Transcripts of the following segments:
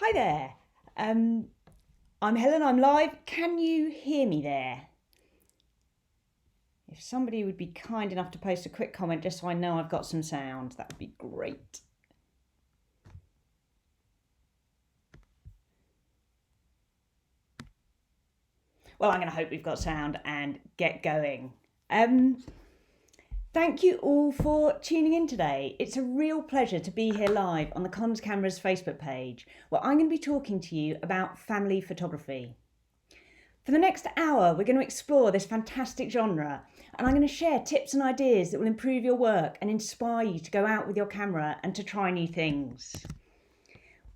Hi there. I'm Helen, I'm live. Can you hear me there? If somebody would be kind enough to post a quick comment just so I know I've got some sound, that would be great. Well, I'm going to hope we've got sound and get going. Thank you all for tuning in today. It's a real pleasure to be here live on the Cons Cameras Facebook page, where I'm going to be talking to you about family photography. For the next hour, we're going to explore this fantastic genre, and I'm going to share tips and ideas that will improve your work and inspire you to go out with your camera and to try new things.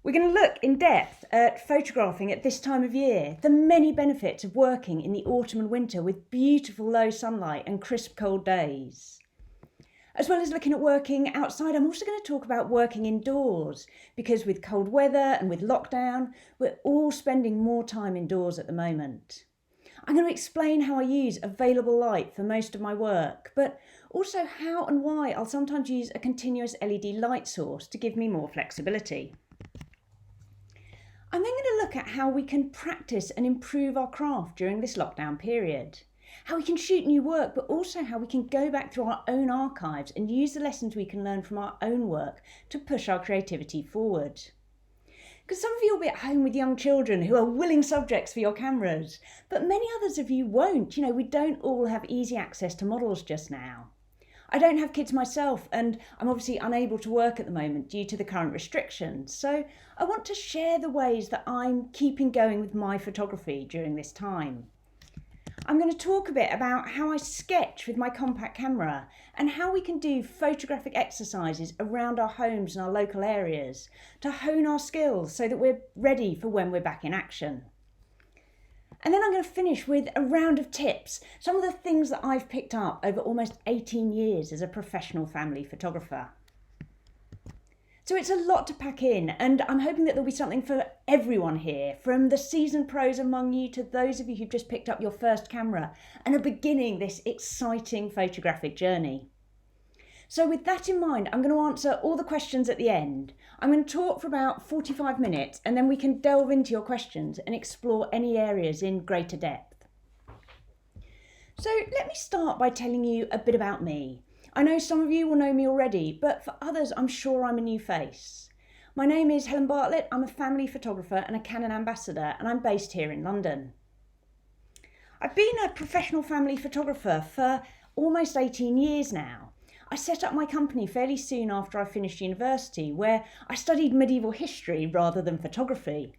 We're going to look in depth at photographing at this time of year, the many benefits of working in the autumn and winter with beautiful low sunlight and crisp cold days. As well as looking at working outside, I'm also going to talk about working indoors, because with cold weather and with lockdown, we're all spending more time indoors at the moment. I'm going to explain how I use available light for most of my work, but also how and why I'll sometimes use a continuous LED light source to give me more flexibility. I'm then going to look at how we can practice and improve our craft during this lockdown period. How we can shoot new work, but also how we can go back through our own archives and use the lessons we can learn from our own work to push our creativity forward. Because some of you will be at home with young children who are willing subjects for your cameras, but many others of you won't. We don't all have easy access to models just now. I don't have kids myself, and I'm obviously unable to work at the moment due to the current restrictions. So I want to share the ways that I'm keeping going with my photography during this time. I'm going to talk a bit about how I sketch with my compact camera and how we can do photographic exercises around our homes and our local areas to hone our skills so that we're ready for when we're back in action. And then I'm going to finish with a round of tips, some of the things that I've picked up over almost 18 years as a professional family photographer. So it's a lot to pack in, and I'm hoping that there'll be something for everyone here, from the seasoned pros among you to those of you who've just picked up your first camera and are beginning this exciting photographic journey. So with that in mind, I'm going to answer all the questions at the end. I'm going to talk for about 45 minutes, and then we can delve into your questions and explore any areas in greater depth. So let me start by telling you a bit about me. I know some of you will know me already, but for others, I'm sure I'm a new face. My name is Helen Bartlett. I'm a family photographer and a Canon ambassador, and I'm based here in London. I've been a professional family photographer for almost 18 years now. I set up my company fairly soon after I finished university, where I studied medieval history rather than photography.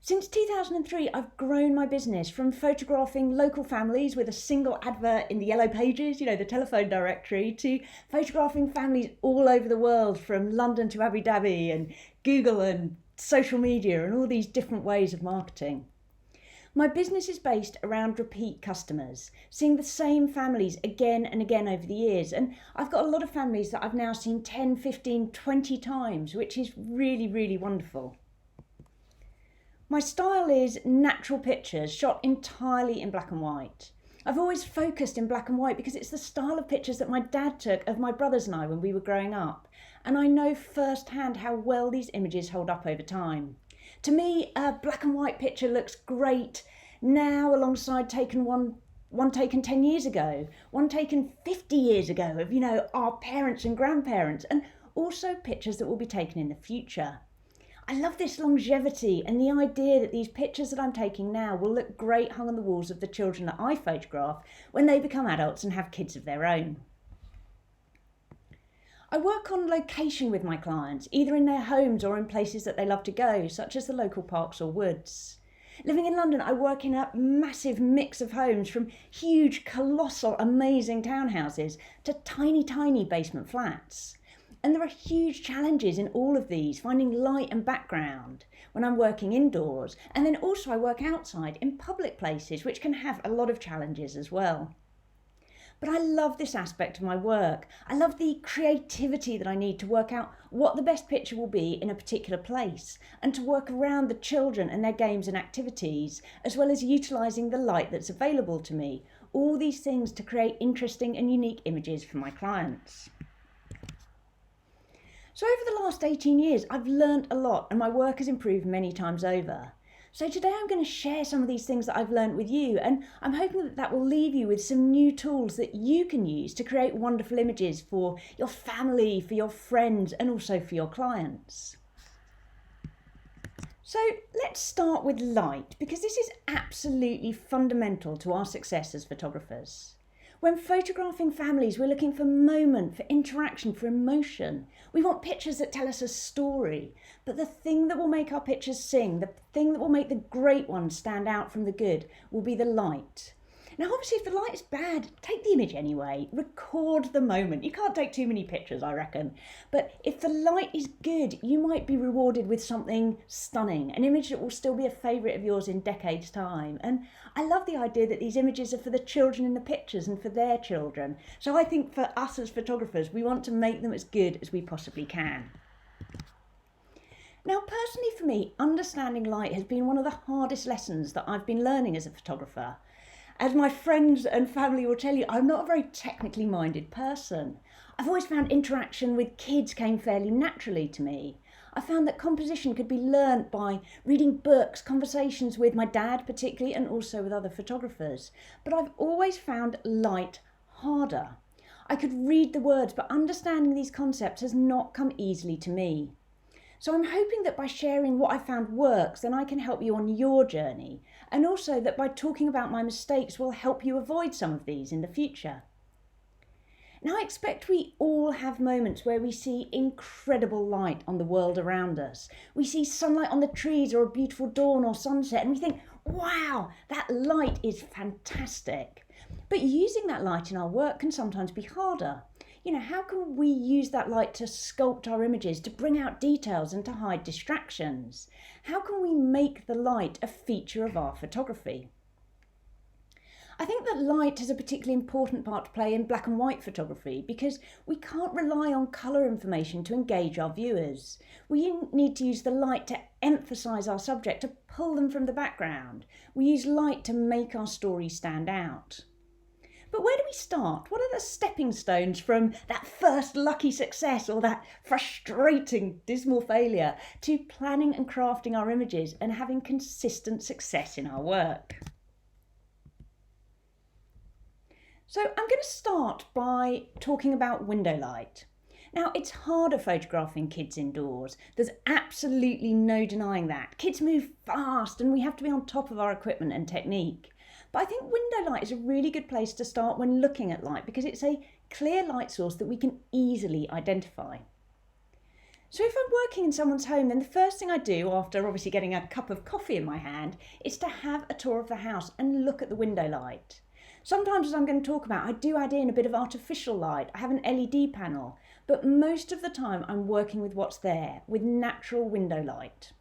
Since 2003, I've grown my business from photographing local families with a single advert in the yellow pages, the telephone directory, to photographing families all over the world, from London to Abu Dhabi, and Google and social media and all these different ways of marketing. My business is based around repeat customers, seeing the same families again and again over the years. And I've got a lot of families that I've now seen 10, 15, 20 times, which is really, really wonderful. My style is natural pictures shot entirely in black and white. I've always focused in black and white because it's the style of pictures that my dad took of my brothers and I when we were growing up, and I know firsthand how well these images hold up over time. To me, a black and white picture looks great now alongside one taken 10 years ago, one taken 50 years ago of, our parents and grandparents, and also pictures that will be taken in the future. I love this longevity and the idea that these pictures that I'm taking now will look great hung on the walls of the children that I photograph when they become adults and have kids of their own. I work on location with my clients, either in their homes or in places that they love to go, such as the local parks or woods. Living in London, I work in a massive mix of homes, from huge, colossal, amazing townhouses to tiny, tiny basement flats. And there are huge challenges in all of these, finding light and background when I'm working indoors. And then also I work outside in public places, which can have a lot of challenges as well. But I love this aspect of my work. I love the creativity that I need to work out what the best picture will be in a particular place, and to work around the children and their games and activities, as well as utilising the light that's available to me. All these things to create interesting and unique images for my clients. So over the last 18 years, I've learnt a lot and my work has improved many times over. So today I'm going to share some of these things that I've learnt with you, and I'm hoping that that will leave you with some new tools that you can use to create wonderful images for your family, for your friends, and also for your clients. So let's start with light, because this is absolutely fundamental to our success as photographers. When photographing families, we're looking for moment, for interaction, for emotion. We want pictures that tell us a story. But the thing that will make our pictures sing, the thing that will make the great ones stand out from the good, will be the light. Now, obviously, if the light is bad, take the image anyway. Record the moment. You can't take too many pictures, I reckon. But if the light is good, you might be rewarded with something stunning, an image that will still be a favourite of yours in decades' time. And I love the idea that these images are for the children in the pictures and for their children. So I think for us as photographers, we want to make them as good as we possibly can. Now, personally for me, understanding light has been one of the hardest lessons that I've been learning as a photographer. As my friends and family will tell you, I'm not a very technically minded person. I've always found interaction with kids came fairly naturally to me. I found that composition could be learnt by reading books, conversations with my dad particularly, and also with other photographers. But I've always found light harder. I could read the words, but understanding these concepts has not come easily to me. So I'm hoping that by sharing what I found works, then I can help you on your journey. And also that by talking about my mistakes will help you avoid some of these in the future. Now, I expect we all have moments where we see incredible light on the world around us. We see sunlight on the trees or a beautiful dawn or sunset and we think, wow, that light is fantastic. But using that light in our work can sometimes be harder. You know, how can we use that light to sculpt our images, to bring out details and to hide distractions? How can we make the light a feature of our photography? I think that light has a particularly important part to play in black and white photography because we can't rely on colour information to engage our viewers. We need to use the light to emphasise our subject, to pull them from the background. We use light to make our story stand out. But where do we start? What are the stepping stones from that first lucky success or that frustrating, dismal failure to planning and crafting our images and having consistent success in our work? So I'm going to start by talking about window light. Now, it's harder photographing kids indoors. There's absolutely no denying that. Kids move fast and we have to be on top of our equipment and technique. But I think window light is a really good place to start when looking at light because it's a clear light source that we can easily identify. So if I'm working in someone's home, then the first thing I do after obviously getting a cup of coffee in my hand is to have a tour of the house and look at the window light. Sometimes, as I'm going to talk about, I do add in a bit of artificial light. I have an LED panel, but most of the time I'm working with what's there, with natural window light.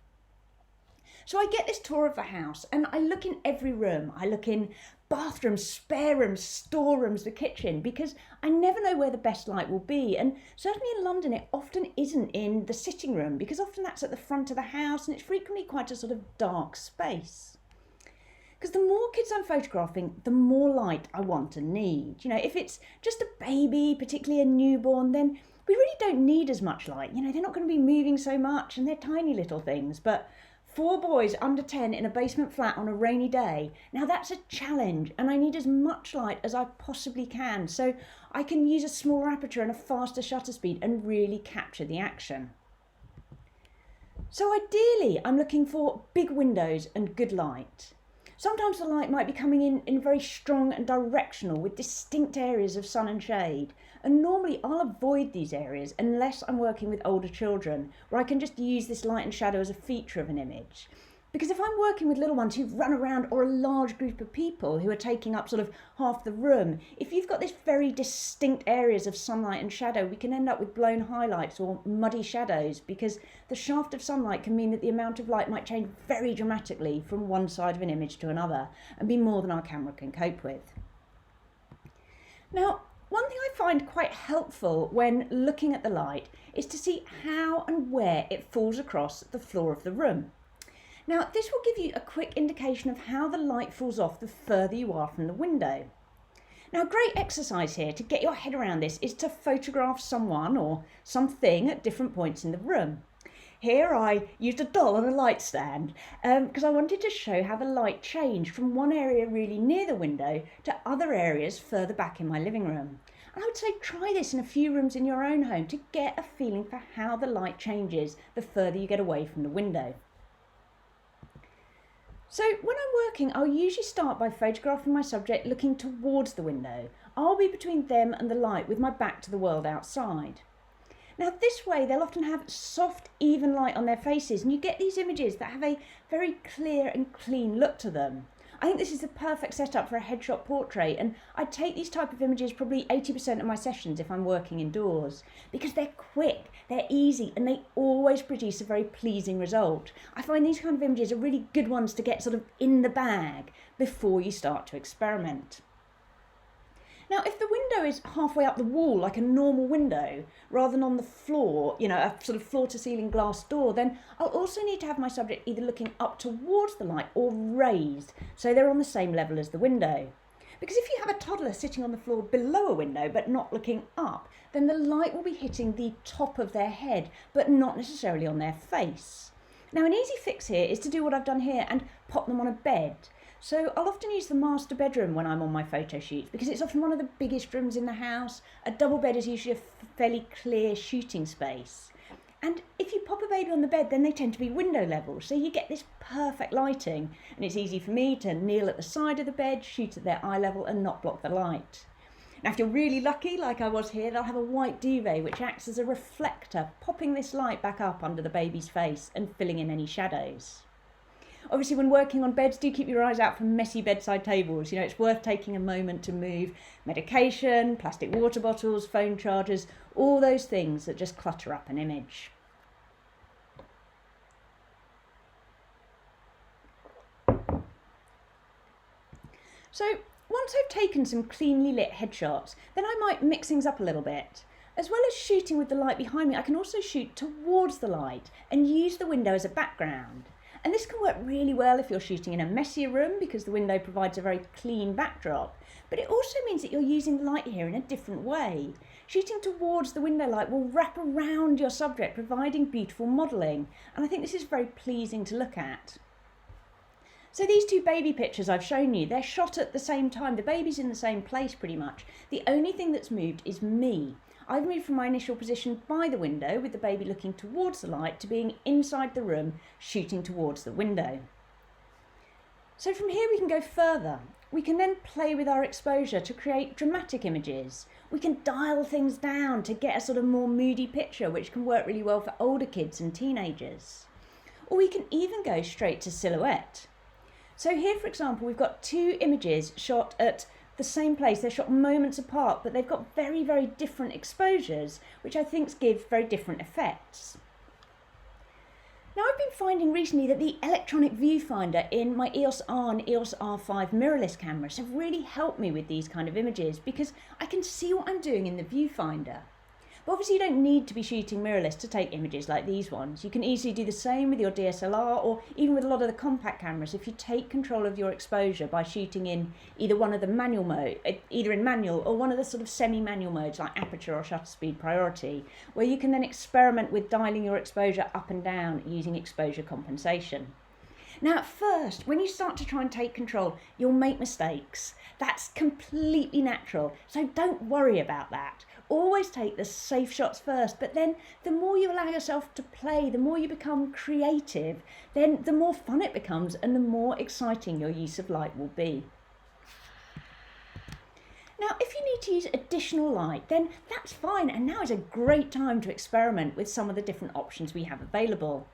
So I get this tour of the house and I look in every room. I look in bathrooms, spare rooms, storerooms, the kitchen, because I never know where the best light will be. And certainly in London, it often isn't in the sitting room because often that's at the front of the house and it's frequently quite a sort of dark space. Because the more kids I'm photographing, the more light I want and need. You know, if it's just a baby, particularly a newborn, then we really don't need as much light. You know, they're not going to be moving so much and they're tiny little things. But 4 boys under 10 in a basement flat on a rainy day, now that's a challenge and I need as much light as I possibly can so I can use a smaller aperture and a faster shutter speed and really capture the action. So ideally, I'm looking for big windows and good light. Sometimes the light might be coming in very strong and directional with distinct areas of sun and shade. And normally I'll avoid these areas unless I'm working with older children, where I can just use this light and shadow as a feature of an image. Because if I'm working with little ones who run around or a large group of people who are taking up sort of half the room, if you've got this very distinct areas of sunlight and shadow, we can end up with blown highlights or muddy shadows because the shaft of sunlight can mean that the amount of light might change very dramatically from one side of an image to another and be more than our camera can cope with. Now, one thing I find quite helpful when looking at the light is to see how and where it falls across the floor of the room. Now, this will give you a quick indication of how the light falls off the further you are from the window. Now, a great exercise here to get your head around this is to photograph someone or something at different points in the room. Here I used a doll on a light stand because I wanted to show how the light changed from one area really near the window to other areas further back in my living room. And I would say try this in a few rooms in your own home to get a feeling for how the light changes the further you get away from the window. So when I'm working, I'll usually start by photographing my subject looking towards the window. I'll be between them and the light with my back to the world outside. Now this way they'll often have soft, even light on their faces, and you get these images that have a very clear and clean look to them. I think this is the perfect setup for a headshot portrait, and I take these type of images probably 80% of my sessions if I'm working indoors, because they're quick, they're easy, and they always produce a very pleasing result. I find these kind of images are really good ones to get sort of in the bag before you start to experiment. Now, if the window is halfway up the wall, like a normal window, rather than on the floor, a sort of floor-to-ceiling glass door, then I'll also need to have my subject either looking up towards the light or raised, so they're on the same level as the window. Because if you have a toddler sitting on the floor below a window but not looking up, then the light will be hitting the top of their head, but not necessarily on their face. Now, an easy fix here is to do what I've done here and pop them on a bed. So I'll often use the master bedroom when I'm on my photo shoots because it's often one of the biggest rooms in the house. A double bed is usually a fairly clear shooting space. And if you pop a baby on the bed, then they tend to be window level, so you get this perfect lighting. And it's easy for me to kneel at the side of the bed, shoot at their eye level and not block the light. Now, if you're really lucky, like I was here, they'll have a white duvet which acts as a reflector, popping this light back up under the baby's face and filling in any shadows. Obviously, when working on beds, do keep your eyes out for messy bedside tables. It's worth taking a moment to move medication, plastic water bottles, phone chargers, all those things that just clutter up an image. So once I've taken some cleanly lit headshots, then I might mix things up a little bit. As well as shooting with the light behind me, I can also shoot towards the light and use the window as a background. And this can work really well if you're shooting in a messier room because the window provides a very clean backdrop. But it also means that you're using light here in a different way. Shooting towards the window light will wrap around your subject, providing beautiful modelling. And I think this is very pleasing to look at. So these two baby pictures I've shown you, they're shot at the same time. The baby's in the same place pretty much. The only thing that's moved is me. I've moved from my initial position by the window with the baby looking towards the light to being inside the room shooting towards the window. So from here we can go further. We can then play with our exposure to create dramatic images. We can dial things down to get a sort of more moody picture, which can work really well for older kids and teenagers. Or we can even go straight to silhouette. So here, for example, we've got two images shot at the same place. They're shot moments apart, but they've got very, very different exposures, which I think give very different effects. Now, I've been finding recently that the electronic viewfinder in my EOS R and EOS R5 mirrorless cameras have really helped me with these kind of images because I can see what I'm doing in the viewfinder. But obviously you don't need to be shooting mirrorless to take images like these ones. You can easily do the same with your DSLR or even with a lot of the compact cameras if you take control of your exposure by shooting in either one of the manual mode, either in manual or one of the sort of semi-manual modes like aperture or shutter speed priority, where you can then experiment with dialing your exposure up and down using exposure compensation. Now at first, when you start to try and take control, you'll make mistakes. That's completely natural, so don't worry about that. Always take the safe shots first, but then the more you allow yourself to play, the more you become creative, then the more fun it becomes and the more exciting your use of light will be. Now, if you need to use additional light, then that's fine, and now is a great time to experiment with some of the different options we have available.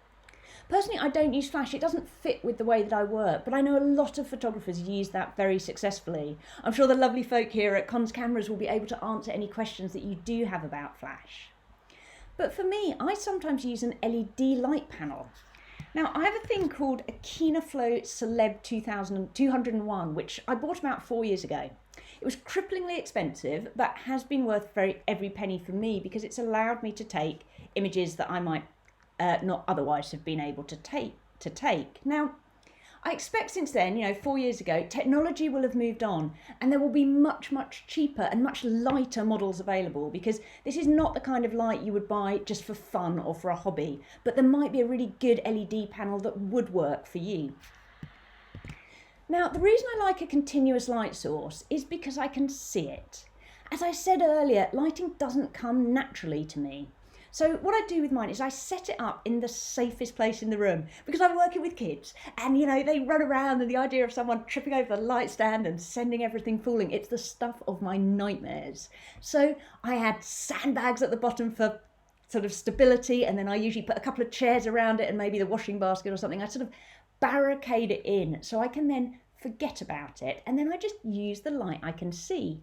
Personally, I don't use flash. It doesn't fit with the way that I work, but I know a lot of photographers use that very successfully. I'm sure the lovely folk here at Cons Cameras will be able to answer any questions that you do have about flash. But for me, I sometimes use an LED light panel. Now, I have a thing called a Kinoflow Celeb 201, which I bought about 4 years ago. It was cripplingly expensive, but has been worth every penny for me because it's allowed me to take images that I might not otherwise have been able to take. Now, I expect since then, 4 years ago, technology will have moved on and there will be much, much cheaper and much lighter models available, because this is not the kind of light you would buy just for fun or for a hobby, but there might be a really good LED panel that would work for you. Now, the reason I like a continuous light source is because I can see it. As I said earlier, lighting doesn't come naturally to me. So what I do with mine is I set it up in the safest place in the room, because I'm working with kids and, they run around, and the idea of someone tripping over the light stand and sending everything falling, it's the stuff of my nightmares. So I had sandbags at the bottom for sort of stability, and then I usually put a couple of chairs around it and maybe the washing basket or something. I sort of barricade it in so I can then forget about it, and then I just use the light I can see.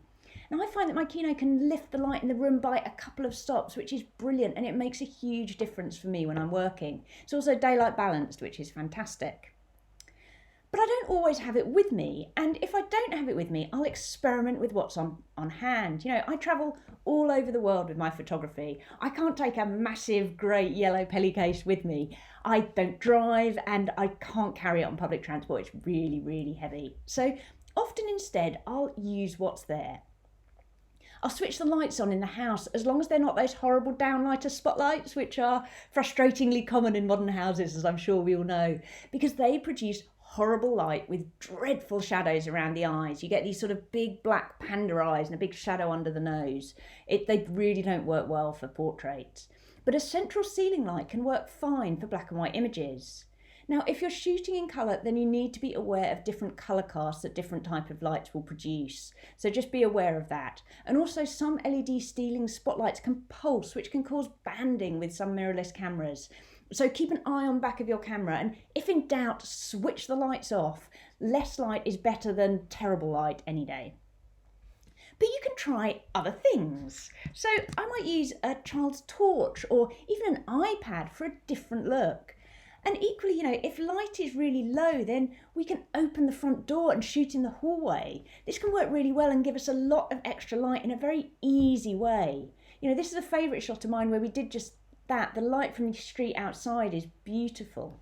Now I find that my Kino can lift the light in the room by a couple of stops, which is brilliant, and it makes a huge difference for me when I'm working. It's also daylight balanced, which is fantastic. But I don't always have it with me, and if I don't have it with me, I'll experiment with what's on hand. I travel all over the world with my photography. I can't take a massive great yellow Pelly case with me. I don't drive, and I can't carry it on public transport. It's really, really heavy. So often instead, I'll use what's there. I'll switch the lights on in the house, as long as they're not those horrible downlighter spotlights, which are frustratingly common in modern houses, as I'm sure we all know, because they produce horrible light with dreadful shadows around the eyes. You get these sort of big black panda eyes and a big shadow under the nose. They really don't work well for portraits. But a central ceiling light can work fine for black and white images. Now, if you're shooting in colour, then you need to be aware of different colour casts that different type of lights will produce. So just be aware of that. And also some LED stealing spotlights can pulse, which can cause banding with some mirrorless cameras. So keep an eye on back of your camera, and if in doubt, switch the lights off. Less light is better than terrible light any day. But you can try other things. So I might use a child's torch or even an iPad for a different look. And equally, if light is really low, then we can open the front door and shoot in the hallway. This can work really well and give us a lot of extra light in a very easy way. This is a favourite shot of mine where we did just that. The light from the street outside is beautiful.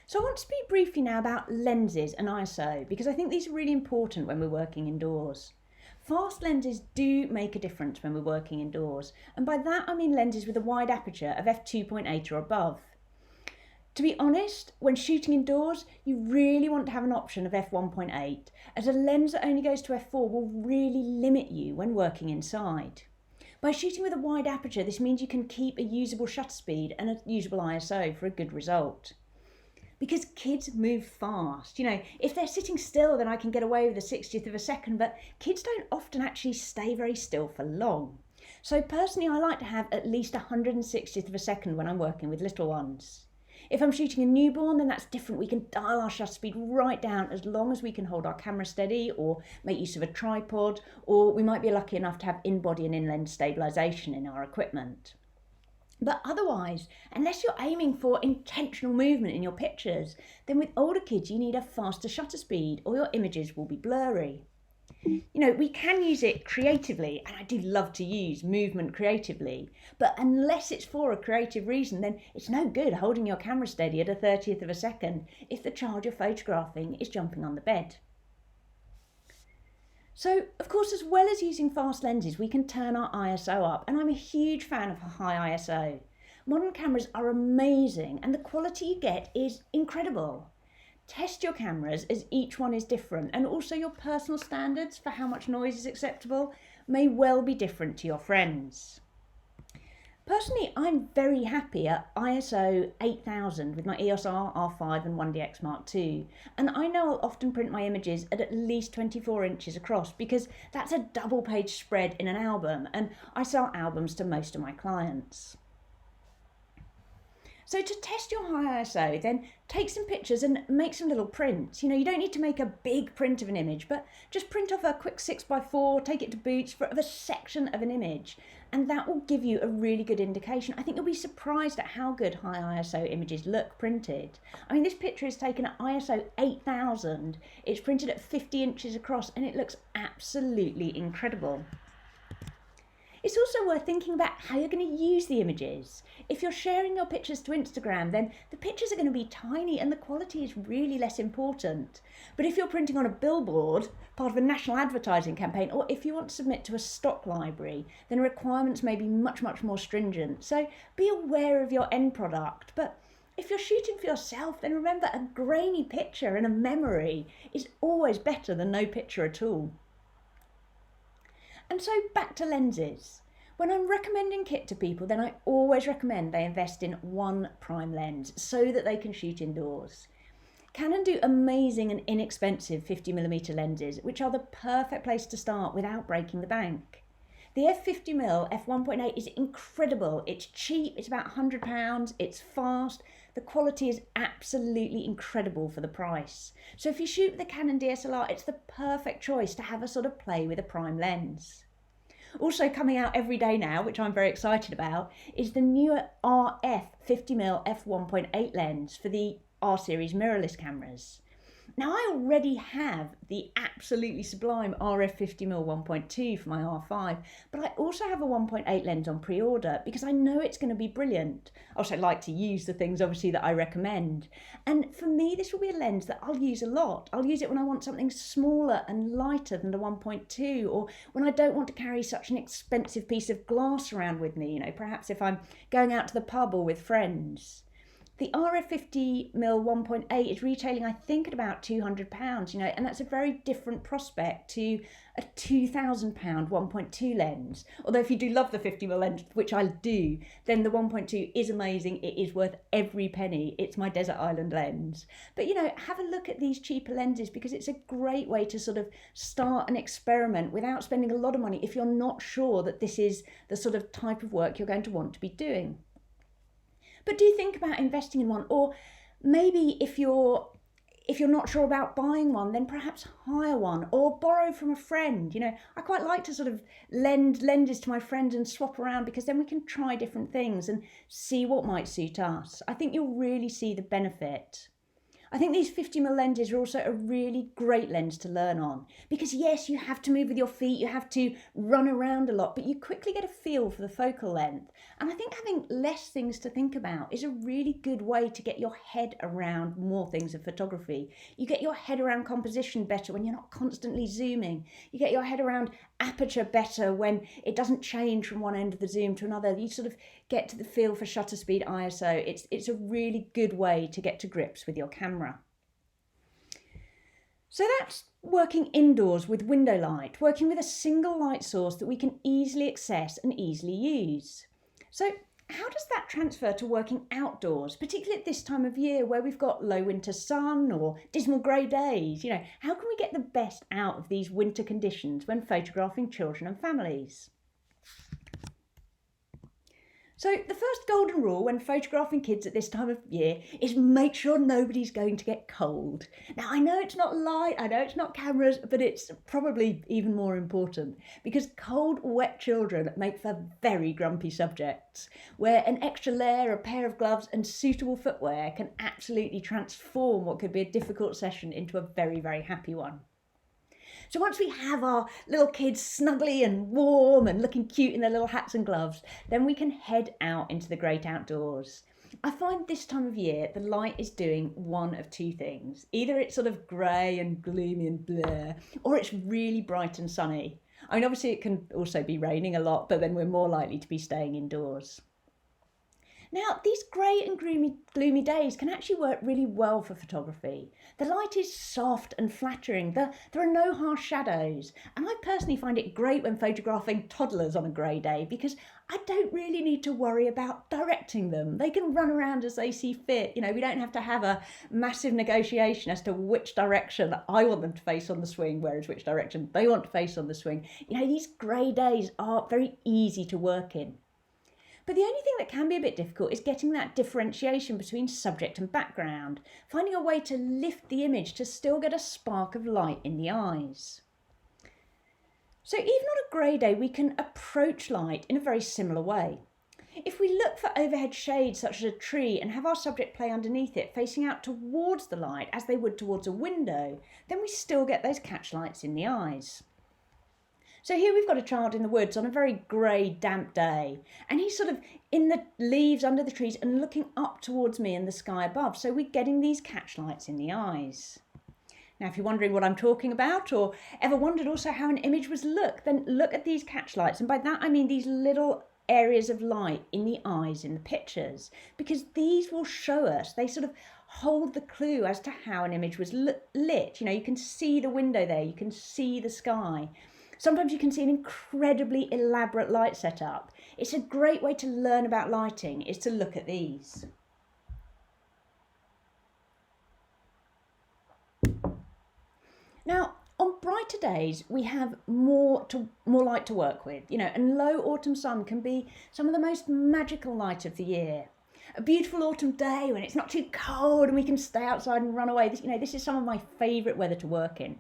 So I want to speak briefly now about lenses and ISO, because I think these are really important when we're working indoors. Fast lenses do make a difference when we're working indoors, and by that I mean lenses with a wide aperture of f2.8 or above. To be honest, when shooting indoors, you really want to have an option of f1.8, as a lens that only goes to f4 will really limit you when working inside. By shooting with a wide aperture, this means you can keep a usable shutter speed and a usable ISO for a good result. Because kids move fast. If they're sitting still, then I can get away with a 60th of a second, but kids don't often actually stay very still for long. So personally, I like to have at least 160th of a second when I'm working with little ones. If I'm shooting a newborn, then that's different. We can dial our shutter speed right down as long as we can hold our camera steady or make use of a tripod, or we might be lucky enough to have in-body and in-lens stabilisation in our equipment. But otherwise, unless you're aiming for intentional movement in your pictures, then with older kids you need a faster shutter speed or your images will be blurry. We can use it creatively, and I do love to use movement creatively, but unless it's for a creative reason, then it's no good holding your camera steady at a 30th of a second if the child you're photographing is jumping on the bed. So, of course, as well as using fast lenses, we can turn our ISO up, and I'm a huge fan of a high ISO. Modern cameras are amazing, and the quality you get is incredible. Test your cameras, as each one is different, and also your personal standards for how much noise is acceptable may well be different to your friends. Personally, I'm very happy at ISO 8000 with my EOS R, R5 and 1DX Mark II, and I know I'll often print my images at least 24 inches across, because that's a double page spread in an album, and I sell albums to most of my clients. So to test your high ISO, then take some pictures and make some little prints. You don't need to make a big print of an image, but just print off a quick 6x4, take it to Boots of a section of an image, and that will give you a really good indication. I think you'll be surprised at how good high ISO images look printed. I mean, this picture is taken at ISO 8000, it's printed at 50 inches across, and it looks absolutely incredible. It's also worth thinking about how you're going to use the images. If you're sharing your pictures to Instagram, then the pictures are going to be tiny and the quality is really less important. But if you're printing on a billboard, part of a national advertising campaign, or if you want to submit to a stock library, then requirements may be much, much more stringent. So be aware of your end product. But if you're shooting for yourself, then remember a grainy picture and a memory is always better than no picture at all. And so back to lenses. When I'm recommending kit to people, then I always recommend they invest in one prime lens so that they can shoot indoors. Canon do amazing and inexpensive 50mm lenses, which are the perfect place to start without breaking the bank. The f50mm f1.8 is incredible. It's cheap, it's about £100, it's fast, the quality is absolutely incredible for the price. So if you shoot with a Canon DSLR, it's the perfect choice to have a sort of play with a prime lens. Also coming out every day now, which I'm very excited about, is the newer RF 50mm f1.8 lens for the R series mirrorless cameras. Now I already have the absolutely sublime RF 50mm 1.2 for my R5, but I also have a 1.8 lens on pre-order because I know it's going to be brilliant. I also like to use the things obviously that I recommend. And for me, this will be a lens that I'll use a lot. I'll use it when I want something smaller and lighter than the 1.2, or when I don't want to carry such an expensive piece of glass around with me, perhaps if I'm going out to the pub or with friends. The RF 50mm 1.8 is retailing, I think, at about £200, and that's a very different prospect to a £2,000 1.2 lens. Although if you do love the 50mm lens, which I do, then the 1.2 is amazing. It is worth every penny. It's my desert island lens. But, have a look at these cheaper lenses because it's a great way to sort of start an experiment without spending a lot of money if you're not sure that this is the sort of type of work you're going to want to be doing. But do think about investing in one, or maybe if you're not sure about buying one, then perhaps hire one or borrow from a friend. I quite like to sort of lend lenses to my friends and swap around because then we can try different things and see what might suit us. I think you'll really see the benefit. I think these 50mm lenses are also a really great lens to learn on because yes, you have to move with your feet, you have to run around a lot, but you quickly get a feel for the focal length. And I think having less things to think about is a really good way to get your head around more things of photography. You get your head around composition better when you're not constantly zooming. You get your head around aperture better when it doesn't change from one end of the zoom to another. You sort of get to the feel for shutter speed, ISO. It's a really good way to get to grips with your camera. So that's working indoors with window light, working with a single light source that we can easily access and easily use. So how does that transfer to working outdoors, particularly at this time of year where we've got low winter sun or dismal grey days? How can we get the best out of these winter conditions when photographing children and families? So the first golden rule when photographing kids at this time of year is make sure nobody's going to get cold. Now I know it's not light, I know it's not cameras, but it's probably even more important because cold, wet children make for very grumpy subjects where an extra layer, a pair of gloves and suitable footwear can absolutely transform what could be a difficult session into a very, very happy one. So once we have our little kids snuggly and warm and looking cute in their little hats and gloves, then we can head out into the great outdoors. I find this time of year the light is doing one of two things. Either it's sort of grey and gloomy and blur, or it's really bright and sunny. I mean, obviously it can also be raining a lot, but then we're more likely to be staying indoors. Now, these grey and gloomy days can actually work really well for photography. The light is soft and flattering, there are no harsh shadows, and I personally find it great when photographing toddlers on a grey day because I don't really need to worry about directing them. They can run around as they see fit. We don't have to have a massive negotiation as to which direction I want them to face on the swing, whereas which direction they want to face on the swing. These grey days are very easy to work in. But the only thing that can be a bit difficult is getting that differentiation between subject and background, finding a way to lift the image to still get a spark of light in the eyes. So even on a grey day, we can approach light in a very similar way. If we look for overhead shades such as a tree and have our subject play underneath it, facing out towards the light as they would towards a window, then we still get those catch lights in the eyes. So here we've got a child in the woods on a very grey, damp day, and he's sort of in the leaves under the trees and looking up towards me and the sky above. So we're getting these catchlights in the eyes. Now, if you're wondering what I'm talking about, or ever wondered also how an image was look, then look at these catchlights. And by that, I mean these little areas of light in the eyes in the pictures, because these will show us, they sort of hold the clue as to how an image was lit. You know, you can see the window there, you can see the sky. Sometimes you can see an incredibly elaborate light setup. It's a great way to learn about lighting, is to look at these. Now, on brighter days, we have more light to work with, you know, and low autumn sun can be some of the most magical light of the year. A beautiful autumn day when it's not too cold and we can stay outside and run away. This is some of my favourite weather to work in.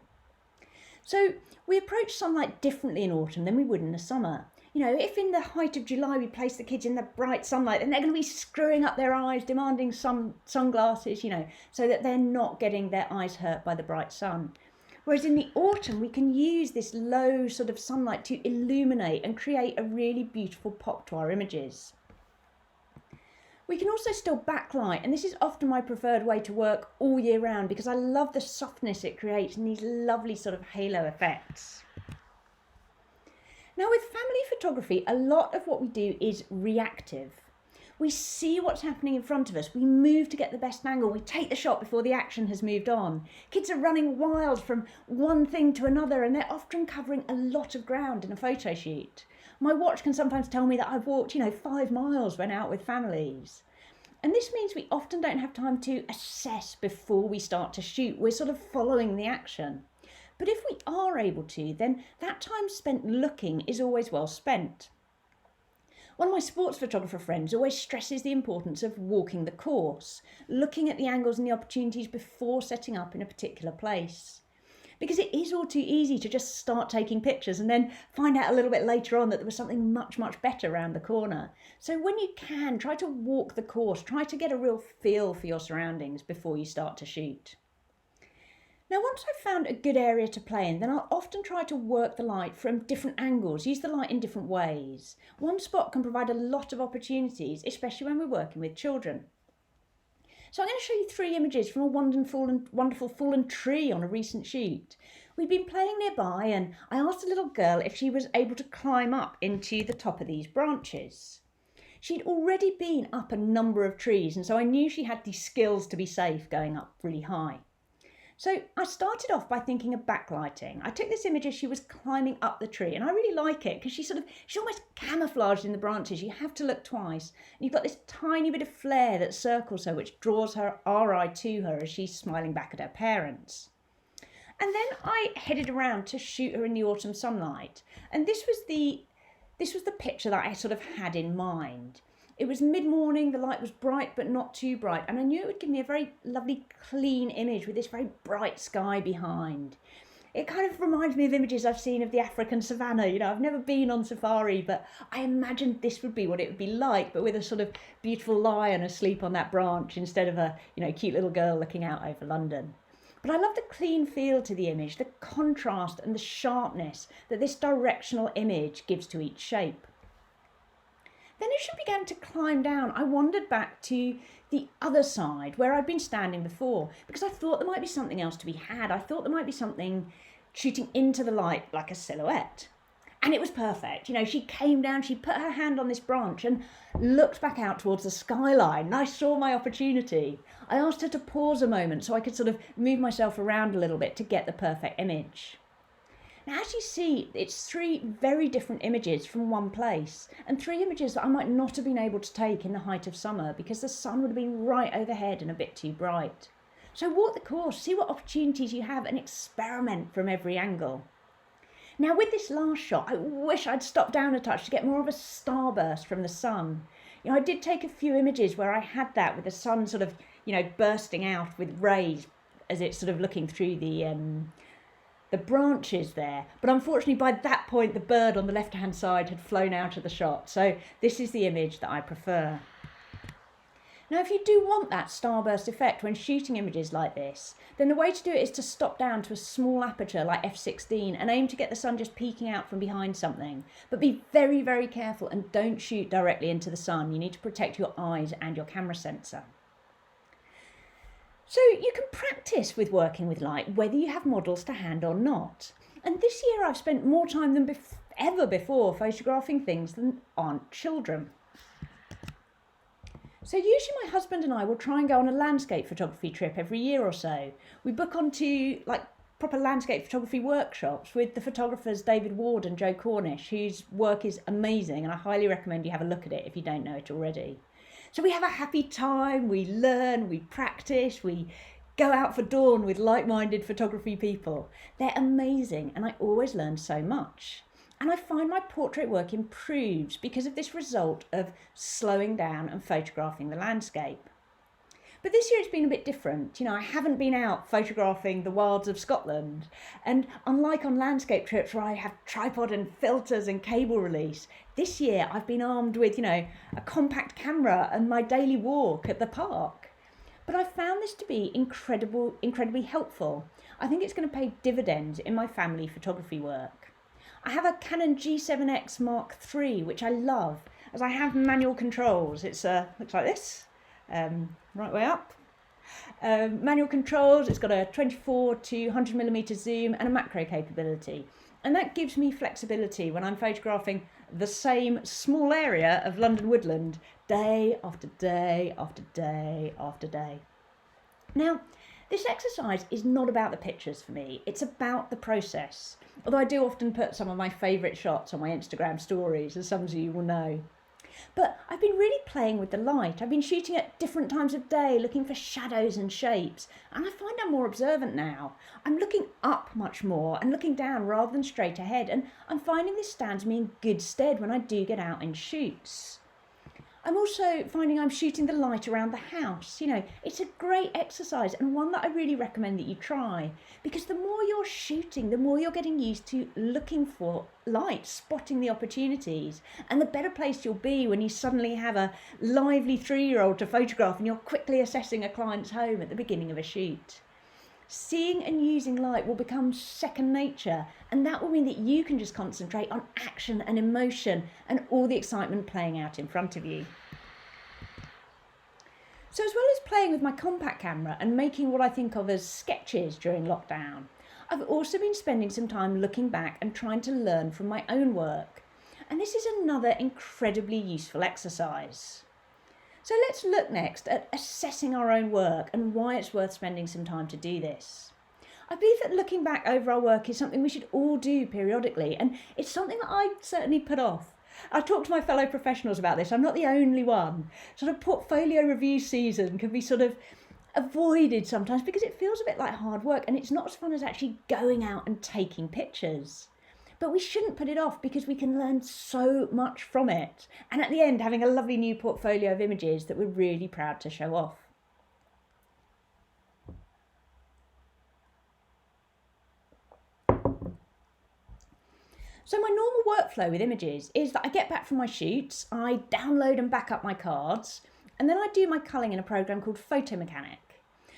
So we approach sunlight differently in autumn than we would in the summer. You know, if in the height of July we place the kids in the bright sunlight, then they're going to be screwing up their eyes, demanding some sunglasses, you know, so that they're not getting their eyes hurt by the bright sun. Whereas in the autumn, we can use this low sort of sunlight to illuminate and create a really beautiful pop to our images. We can also still backlight, and this is often my preferred way to work all year round because I love the softness it creates and these lovely sort of halo effects. Now with family photography, a lot of what we do is reactive. We see what's happening in front of us, we move to get the best angle, we take the shot before the action has moved on. Kids are running wild from one thing to another and they're often covering a lot of ground in a photo shoot. My watch can sometimes tell me that I've walked, 5 miles when out with families. And this means we often don't have time to assess before we start to shoot. We're sort of following the action. But if we are able to, then that time spent looking is always well spent. One of my sports photographer friends always stresses the importance of walking the course, looking at the angles and the opportunities before setting up in a particular place. Because it is all too easy to just start taking pictures and then find out a little bit later on that there was something much, much better around the corner. So when you can, try to walk the course, try to get a real feel for your surroundings before you start to shoot. Now, once I've found a good area to play in, then I'll often try to work the light from different angles, use the light in different ways. One spot can provide a lot of opportunities, especially when we're working with children. So I'm going to show you 3 images from a wonderful fallen tree on a recent shoot. We'd been playing nearby and I asked a little girl if she was able to climb up into the top of these branches. She'd already been up a number of trees and so I knew she had the skills to be safe going up really high. So I started off by thinking of backlighting. I took this image as she was climbing up the tree and I really like it because she's almost camouflaged in the branches. You have to look twice. And you've got this tiny bit of flare that circles her, which draws our eye to her as she's smiling back at her parents. And then I headed around to shoot her in the autumn sunlight. And this was the picture that I sort of had in mind. It was mid-morning, the light was bright but not too bright, and I knew it would give me a very lovely clean image with this very bright sky behind. It kind of reminds me of images I've seen of the African savannah. I've never been on safari, but I imagined this would be what it would be like, but with a sort of beautiful lion asleep on that branch instead of a cute little girl looking out over London. But I love the clean feel to the image, the contrast and the sharpness that this directional image gives to each shape. Then as she began to climb down, I wandered back to the other side where I'd been standing before because I thought there might be something else to be had. I thought there might be something shooting into the light like a silhouette. And it was perfect. She came down, she put her hand on this branch and looked back out towards the skyline. And I saw my opportunity. I asked her to pause a moment so I could sort of move myself around a little bit to get the perfect image. Now, as you see, it's 3 very different images from one place and 3 images that I might not have been able to take in the height of summer because the sun would have been right overhead and a bit too bright. So walk the course, see what opportunities you have and experiment from every angle. Now with this last shot, I wish I'd stopped down a touch to get more of a starburst from the sun. I did take a few images where I had that with the sun sort of, bursting out with rays as it's sort of looking through the branches there, but unfortunately by that point the bird on the left hand side had flown out of the shot, so this is the image that I prefer. Now, if you do want that starburst effect when shooting images like this, then the way to do it is to stop down to a small aperture like f16 and aim to get the sun just peeking out from behind something. But be very, very careful and don't shoot directly into the sun. You need to protect your eyes and your camera sensor. So you can practice with working with light, whether you have models to hand or not. And this year I've spent more time than ever before photographing things that aren't children. So usually my husband and I will try and go on a landscape photography trip every year or so. We book onto proper landscape photography workshops with the photographers David Ward and Joe Cornish, whose work is amazing, and I highly recommend you have a look at it if you don't know it already. So we have a happy time, we learn, we practice, we go out for dawn with like-minded photography people. They're amazing and I always learn so much. And I find my portrait work improves because of this result of slowing down and photographing the landscape. But this year it's been a bit different. I haven't been out photographing the wilds of Scotland. And unlike on landscape trips where I have tripod and filters and cable release, this year I've been armed with, a compact camera and my daily walk at the park. But I found this to be incredibly helpful. I think it's going to pay dividends in my family photography work. I have a Canon G7x Mark Iii, which I love, as I have manual controls. It's looks like this, right way up. Manual controls, it's got a 24 to 100mm zoom and a macro capability. And that gives me flexibility when I'm photographing the same small area of London woodland day after day after day after day. Now, this exercise is not about the pictures for me, it's about the process. Although I do often put some of my favourite shots on my Instagram stories, as some of you will know. But I've been really playing with the light. I've been shooting at different times of day, looking for shadows and shapes, and I find I'm more observant now. I'm looking up much more and looking down rather than straight ahead, and I'm finding this stands me in good stead when I do get out in shoots. I'm also finding I'm shooting the light around the house. It's a great exercise and one that I really recommend that you try, because the more you're shooting, the more you're getting used to looking for light, spotting the opportunities, and the better placed you'll be when you suddenly have a lively 3-year-old to photograph and you're quickly assessing a client's home at the beginning of a shoot. Seeing and using light will become second nature, and that will mean that you can just concentrate on action and emotion and all the excitement playing out in front of you. So as well as playing with my compact camera and making what I think of as sketches during lockdown, I've also been spending some time looking back and trying to learn from my own work. And this is another incredibly useful exercise. So let's look next at assessing our own work and why it's worth spending some time to do this. I believe that looking back over our work is something we should all do periodically, and it's something that I certainly put off. I've talked to my fellow professionals about this. I'm not the only one. Sort of portfolio review season can be sort of avoided sometimes because it feels a bit like hard work and it's not as fun as actually going out and taking pictures. But we shouldn't put it off because we can learn so much from it. And at the end, having a lovely new portfolio of images that we're really proud to show off. So my normal workflow with images is that I get back from my shoots, I download and back up my cards, and then I do my culling in a program called Photomechanic.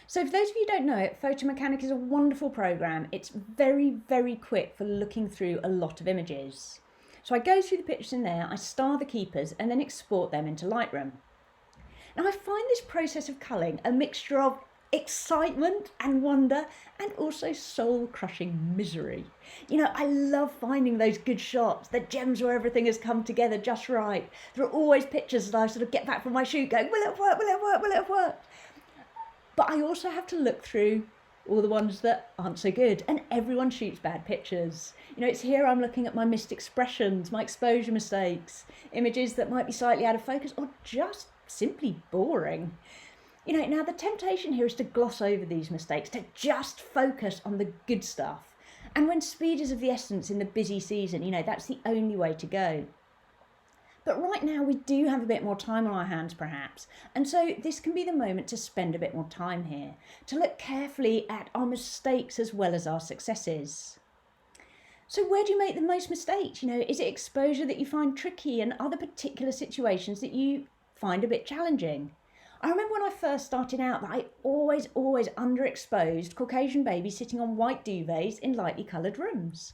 So for those of you who don't know it, Photomechanic is a wonderful program. It's very, very quick for looking through a lot of images. So I go through the pictures in there, I star the keepers, and then export them into Lightroom. Now I find this process of culling a mixture of excitement and wonder and also soul-crushing misery. I love finding those good shots, the gems where everything has come together just right. There are always pictures that I sort of get back from my shoot going, will it work, will it work, will it work? But I also have to look through all the ones that aren't so good, and everyone shoots bad pictures. It's here I'm looking at my missed expressions, my exposure mistakes, images that might be slightly out of focus or just simply boring. Now the temptation here is to gloss over these mistakes, to just focus on the good stuff. And when speed is of the essence in the busy season, that's the only way to go. But right now we do have a bit more time on our hands perhaps, and so this can be the moment to spend a bit more time here, to look carefully at our mistakes as well as our successes. So where do you make the most mistakes? Is it exposure that you find tricky and other particular situations that you find a bit challenging? I remember when I first started out that I always underexposed Caucasian babies sitting on white duvets in lightly coloured rooms,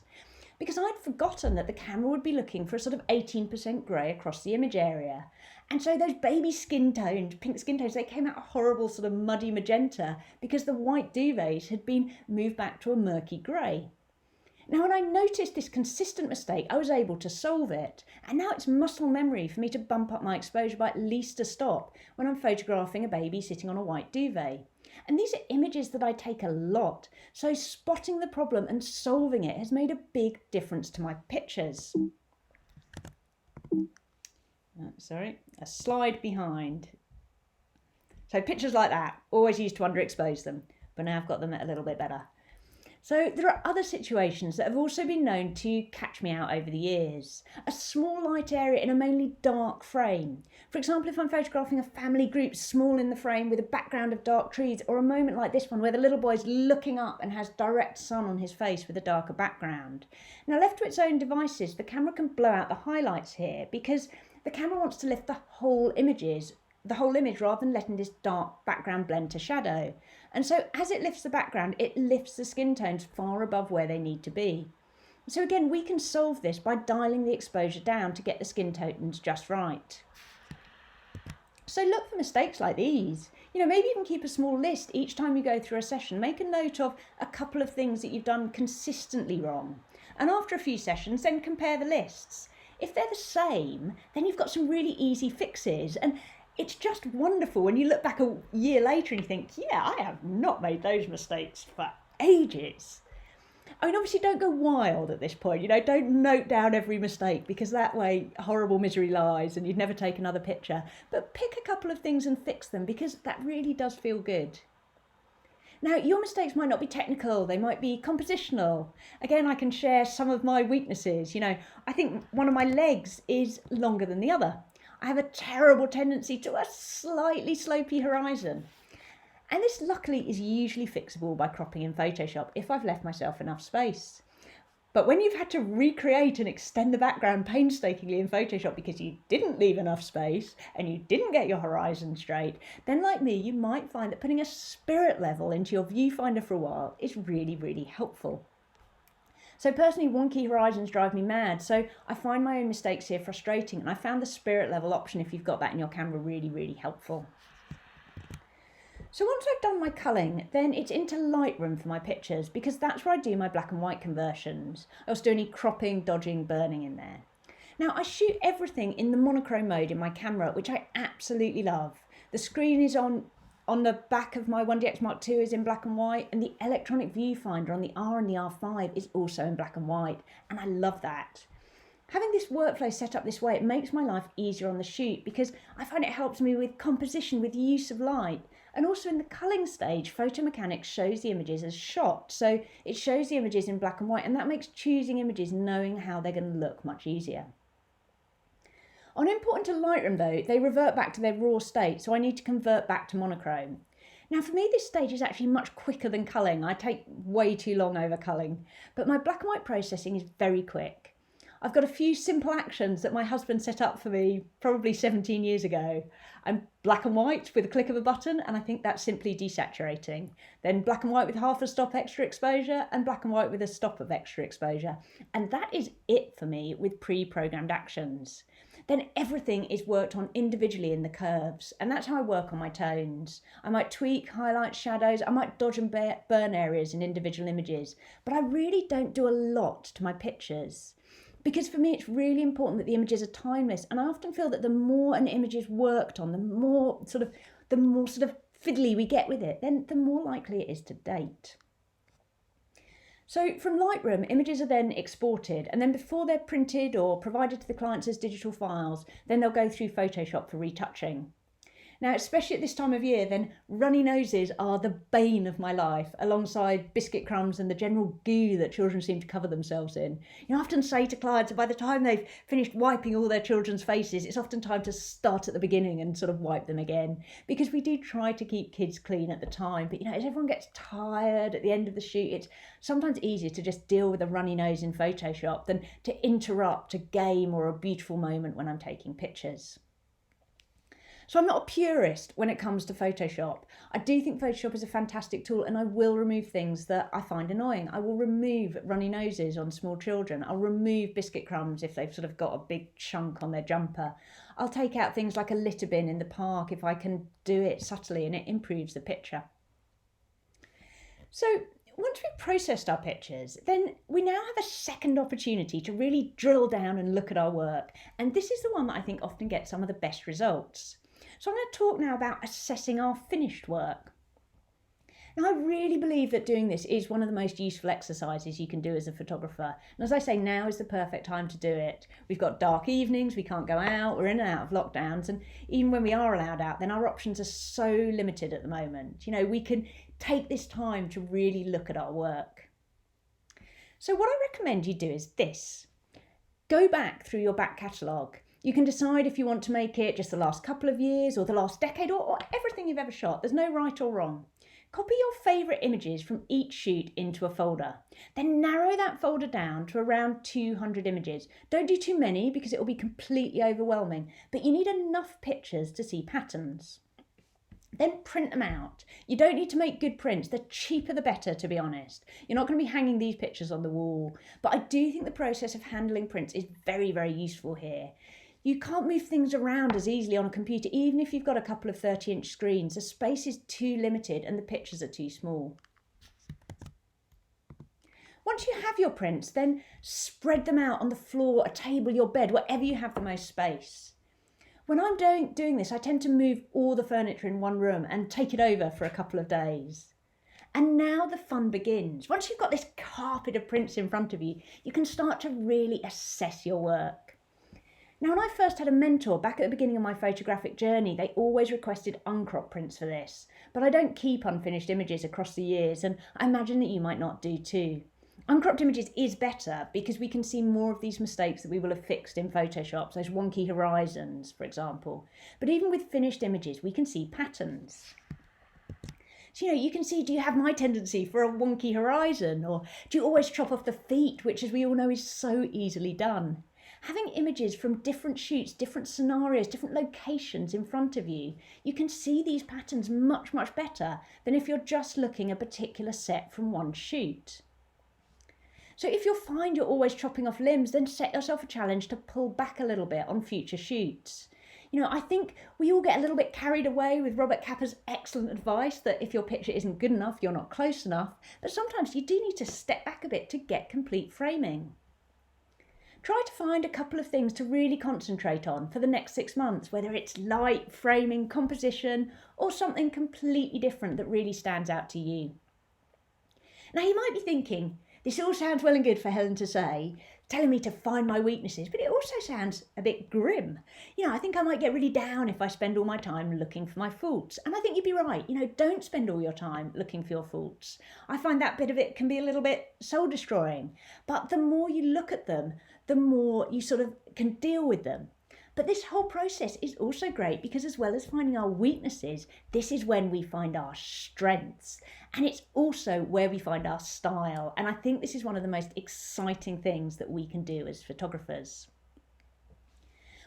because I'd forgotten that the camera would be looking for a sort of 18% grey across the image area. And so those baby skin tones, pink skin tones, they came out a horrible sort of muddy magenta because the white duvets had been moved back to a murky grey. Now, when I noticed this consistent mistake, I was able to solve it. And now it's muscle memory for me to bump up my exposure by at least a stop when I'm photographing a baby sitting on a white duvet. And these are images that I take a lot. So spotting the problem and solving it has made a big difference to my pictures. A slide behind. So pictures like that, always used to underexpose them, but now I've got them a little bit better. So there are other situations that have also been known to catch me out over the years. A small light area in a mainly dark frame. For example, if I'm photographing a family group small in the frame with a background of dark trees, or a moment like this one where the little boy's looking up and has direct sun on his face with a darker background. Now, left to its own devices, the camera can blow out the highlights here because the camera wants to lift the whole image rather than letting this dark background blend to shadow. And so as it lifts the background, it lifts the skin tones far above where they need to be. So again, we can solve this by dialing the exposure down to get the skin tones just right. So look for mistakes like these. Maybe even keep a small list each time you go through a session. Make a note of a couple of things that you've done consistently wrong. And after a few sessions, then compare the lists. If they're the same, then you've got some really easy fixes. And it's just wonderful when you look back a year later and you think, yeah, I have not made those mistakes for ages. I mean, obviously don't go wild at this point, don't note down every mistake because that way horrible misery lies and you'd never take another picture. But pick a couple of things and fix them because that really does feel good. Now, your mistakes might not be technical, they might be compositional. Again, I can share some of my weaknesses. I think one of my legs is longer than the other. I have a terrible tendency to a slightly slopey horizon. And this luckily is usually fixable by cropping in Photoshop if I've left myself enough space. But when you've had to recreate and extend the background painstakingly in Photoshop because you didn't leave enough space and you didn't get your horizon straight, then like me, you might find that putting a spirit level into your viewfinder for a while is really, really helpful. So personally, wonky horizons drive me mad, so I find my own mistakes here frustrating, and I found the spirit level option, if you've got that in your camera, really, really helpful. So once I've done my culling, then it's into Lightroom for my pictures, because that's where I do my black and white conversions. I also do any cropping, dodging, burning in there. Now, I shoot everything in the monochrome mode in my camera, which I absolutely love. The screen is on the back of my 1DX Mark II is in black and white, and the electronic viewfinder on the R and the R5 is also in black and white, and I love that. Having this workflow set up this way, it makes my life easier on the shoot because I find it helps me with composition, with use of light. And also in the culling stage, photomechanics shows the images as shot. So it shows the images in black and white, and that makes choosing images, knowing how they're going to look, much easier. On import into Lightroom though, they revert back to their raw state, so I need to convert back to monochrome. Now for me, this stage is actually much quicker than culling. I take way too long over culling, but my black and white processing is very quick. I've got a few simple actions that my husband set up for me probably 17 years ago. I'm black and white with a click of a button, and I think that's simply desaturating. Then black and white with half a stop extra exposure, and black and white with a stop of extra exposure. And that is it for me with pre-programmed actions. Then everything is worked on individually in the curves, and that's how I work on my tones. I might tweak, highlight, shadows, I might dodge and burn areas in individual images, but I really don't do a lot to my pictures. Because for me, it's really important that the images are timeless, and I often feel that the more an image is worked on, the more sort of fiddly we get with it, then the more likely it is to date. So from Lightroom, images are then exported, and then before they're printed or provided to the clients as digital files, then they'll go through Photoshop for retouching. Now, especially at this time of year, then runny noses are the bane of my life, alongside biscuit crumbs and the general goo that children seem to cover themselves in. I often say to clients that by the time they've finished wiping all their children's faces, it's often time to start at the beginning and sort of wipe them again, because we do try to keep kids clean at the time. But as everyone gets tired at the end of the shoot, it's sometimes easier to just deal with a runny nose in Photoshop than to interrupt a game or a beautiful moment when I'm taking pictures. So I'm not a purist when it comes to Photoshop. I do think Photoshop is a fantastic tool, and I will remove things that I find annoying. I will remove runny noses on small children. I'll remove biscuit crumbs if they've sort of got a big chunk on their jumper. I'll take out things like a litter bin in the park if I can do it subtly and it improves the picture. So once we've processed our pictures, then we now have a second opportunity to really drill down and look at our work. And this is the one that I think often gets some of the best results. So I'm going to talk now about assessing our finished work. Now, I really believe that doing this is one of the most useful exercises you can do as a photographer. And as I say, now is the perfect time to do it. We've got dark evenings, we can't go out, we're in and out of lockdowns. And even when we are allowed out, then our options are so limited at the moment. You know, we can take this time to really look at our work. So what I recommend you do is this. Go back through your back catalogue. You can decide if you want to make it just the last couple of years or the last decade or everything you've ever shot. There's no right or wrong. Copy your favourite images from each shoot into a folder. Then narrow that folder down to around 200 images. Don't do too many because it will be completely overwhelming, but you need enough pictures to see patterns. Then print them out. You don't need to make good prints. The cheaper the better, to be honest. You're not going to be hanging these pictures on the wall. But I do think the process of handling prints is very, very useful here. You can't move things around as easily on a computer, even if you've got a couple of 30-inch screens. The space is too limited and the pictures are too small. Once you have your prints, then spread them out on the floor, a table, your bed, wherever you have the most space. When I'm doing this, I tend to move all the furniture in one room and take it over for a couple of days. And now the fun begins. Once you've got this carpet of prints in front of you, you can start to really assess your work. Now, when I first had a mentor back at the beginning of my photographic journey, they always requested uncropped prints for this. But I don't keep unfinished images across the years, and I imagine that you might not do too. Uncropped images is better because we can see more of these mistakes that we will have fixed in Photoshop, those wonky horizons, for example. But even with finished images, we can see patterns. So, you can see, do you have my tendency for a wonky horizon? Or do you always chop off the feet, which, as we all know, is so easily done? Having images from different shoots, different scenarios, different locations in front of you, you can see these patterns much, much better than if you're just looking at a particular set from one shoot. So if you find you're always chopping off limbs, then set yourself a challenge to pull back a little bit on future shoots. I think we all get a little bit carried away with Robert Capa's excellent advice that if your picture isn't good enough, you're not close enough, but sometimes you do need to step back a bit to get complete framing. Try to find a couple of things to really concentrate on for the next 6 months, whether it's light, framing, composition, or something completely different that really stands out to you. Now, you might be thinking, this all sounds well and good for Helen to say, telling me to find my weaknesses, but it also sounds a bit grim. I think I might get really down if I spend all my time looking for my faults. And I think you'd be right. Don't spend all your time looking for your faults. I find that bit of it can be a little bit soul destroying. But the more you look at them, the more you sort of can deal with them. But this whole process is also great because as well as finding our weaknesses, this is when we find our strengths. And it's also where we find our style. And I think this is one of the most exciting things that we can do as photographers.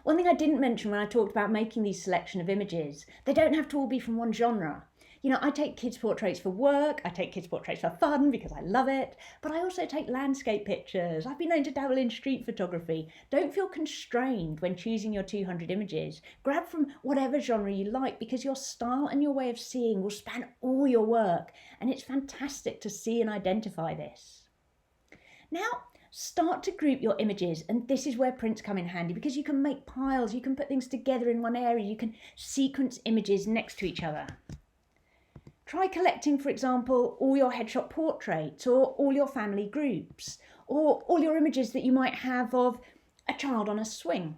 One thing I didn't mention when I talked about making these selection of images, they don't have to all be from one genre. I take kids' portraits for work, I take kids' portraits for fun because I love it, but I also take landscape pictures. I've been known to dabble in street photography. Don't feel constrained when choosing your 200 images. Grab from whatever genre you like because your style and your way of seeing will span all your work, and it's fantastic to see and identify this. Now, start to group your images, and this is where prints come in handy because you can make piles, you can put things together in one area, you can sequence images next to each other. Try collecting, for example, all your headshot portraits or all your family groups or all your images that you might have of a child on a swing.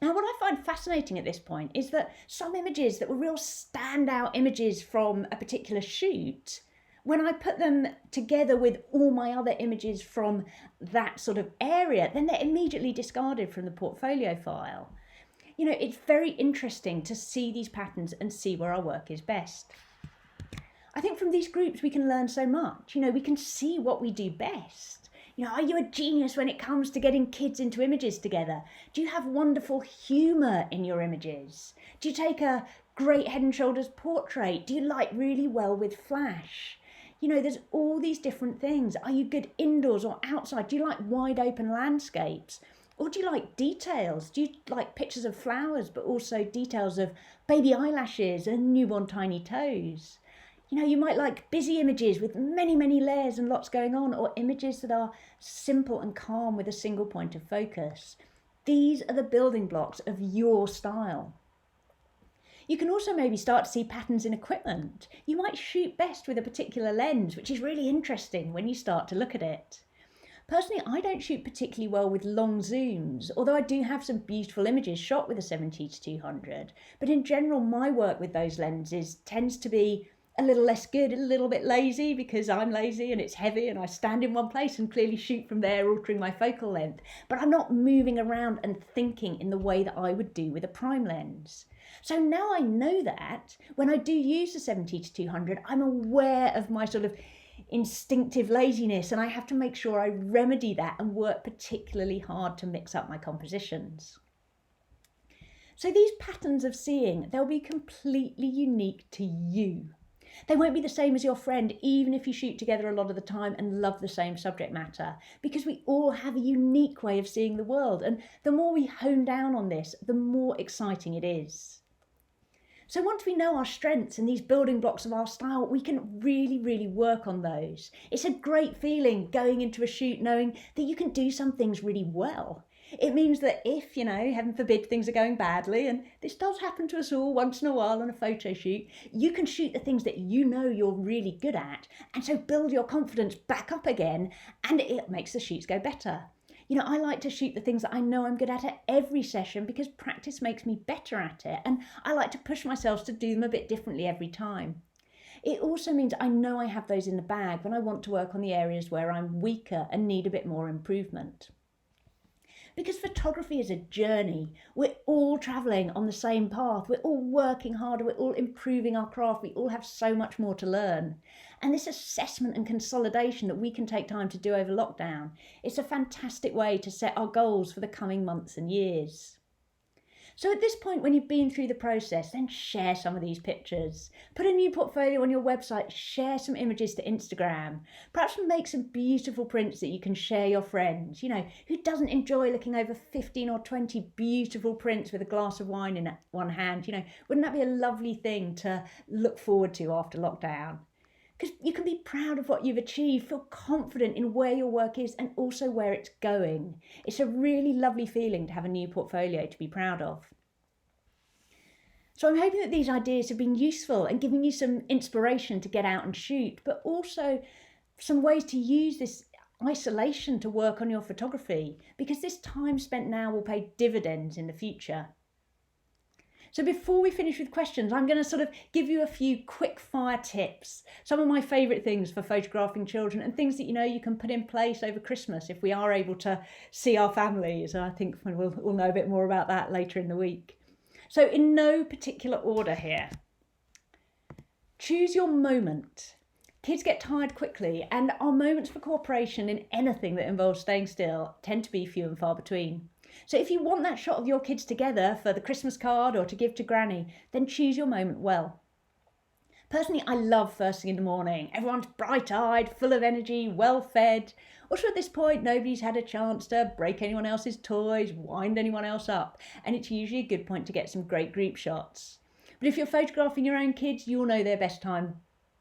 Now, what I find fascinating at this point is that some images that were real standout images from a particular shoot, when I put them together with all my other images from that sort of area, then they're immediately discarded from the portfolio file. It's very interesting to see these patterns and see where our work is best. I think from these groups we can learn so much. We can see what we do best. Are you a genius when it comes to getting kids into images together? Do you have wonderful humour in your images? Do you take a great head and shoulders portrait? Do you light really well with flash? There's all these different things. Are you good indoors or outside? Do you like wide open landscapes? Or do you like details? Do you like pictures of flowers, but also details of baby eyelashes and newborn tiny toes? You might like busy images with many, many layers and lots going on, or images that are simple and calm with a single point of focus. These are the building blocks of your style. You can also maybe start to see patterns in equipment. You might shoot best with a particular lens, which is really interesting when you start to look at it. Personally, I don't shoot particularly well with long zooms, although I do have some beautiful images shot with a 70-200. But in general, my work with those lenses tends to be a little less good, a little bit lazy, because I'm lazy and it's heavy and I stand in one place and clearly shoot from there, altering my focal length. But I'm not moving around and thinking in the way that I would do with a prime lens. So now I know that when I do use the 70-200, I'm aware of my sort of instinctive laziness, and I have to make sure I remedy that and work particularly hard to mix up my compositions. So these patterns of seeing, they'll be completely unique to you. They won't be the same as your friend, even if you shoot together a lot of the time and love the same subject matter, because we all have a unique way of seeing the world, and the more we hone down on this, the more exciting it is. So once we know our strengths and these building blocks of our style, we can really, really work on those. It's a great feeling going into a shoot knowing that you can do some things really well. It means that if, heaven forbid, things are going badly, and this does happen to us all once in a while on a photo shoot, you can shoot the things that you're really good at, and so build your confidence back up again, and it makes the shoots go better. I like to shoot the things that I know I'm good at every session, because practice makes me better at it, and I like to push myself to do them a bit differently every time. It also means I know I have those in the bag when I want to work on the areas where I'm weaker and need a bit more improvement. Because photography is a journey. We're all travelling on the same path. We're all working harder. We're all improving our craft. We all have so much more to learn. And this assessment and consolidation that we can take time to do over lockdown, it's a fantastic way to set our goals for the coming months and years. So at this point, when you've been through the process, then share some of these pictures. Put a new portfolio on your website, share some images to Instagram. Perhaps make some beautiful prints that you can share your friends. Who doesn't enjoy looking over 15 or 20 beautiful prints with a glass of wine in one hand? Wouldn't that be a lovely thing to look forward to after lockdown? Because you can be proud of what you've achieved, feel confident in where your work is and also where it's going. It's a really lovely feeling to have a new portfolio to be proud of. So I'm hoping that these ideas have been useful and giving you some inspiration to get out and shoot, but also some ways to use this isolation to work on your photography, because this time spent now will pay dividends in the future. So before we finish with questions, I'm going to sort of give you a few quick fire tips, some of my favourite things for photographing children and things that you can put in place over Christmas if we are able to see our families. And I think we'll know a bit more about that later in the week. So in no particular order here, choose your moment. Kids get tired quickly, and our moments for cooperation in anything that involves staying still tend to be few and far between. So if you want that shot of your kids together for the Christmas card or to give to Granny, then choose your moment well. Personally, I love first thing in the morning. Everyone's bright-eyed, full of energy, well-fed. Also at this point, nobody's had a chance to break anyone else's toys, wind anyone else up, and it's usually a good point to get some great group shots. But if you're photographing your own kids, you'll know their best time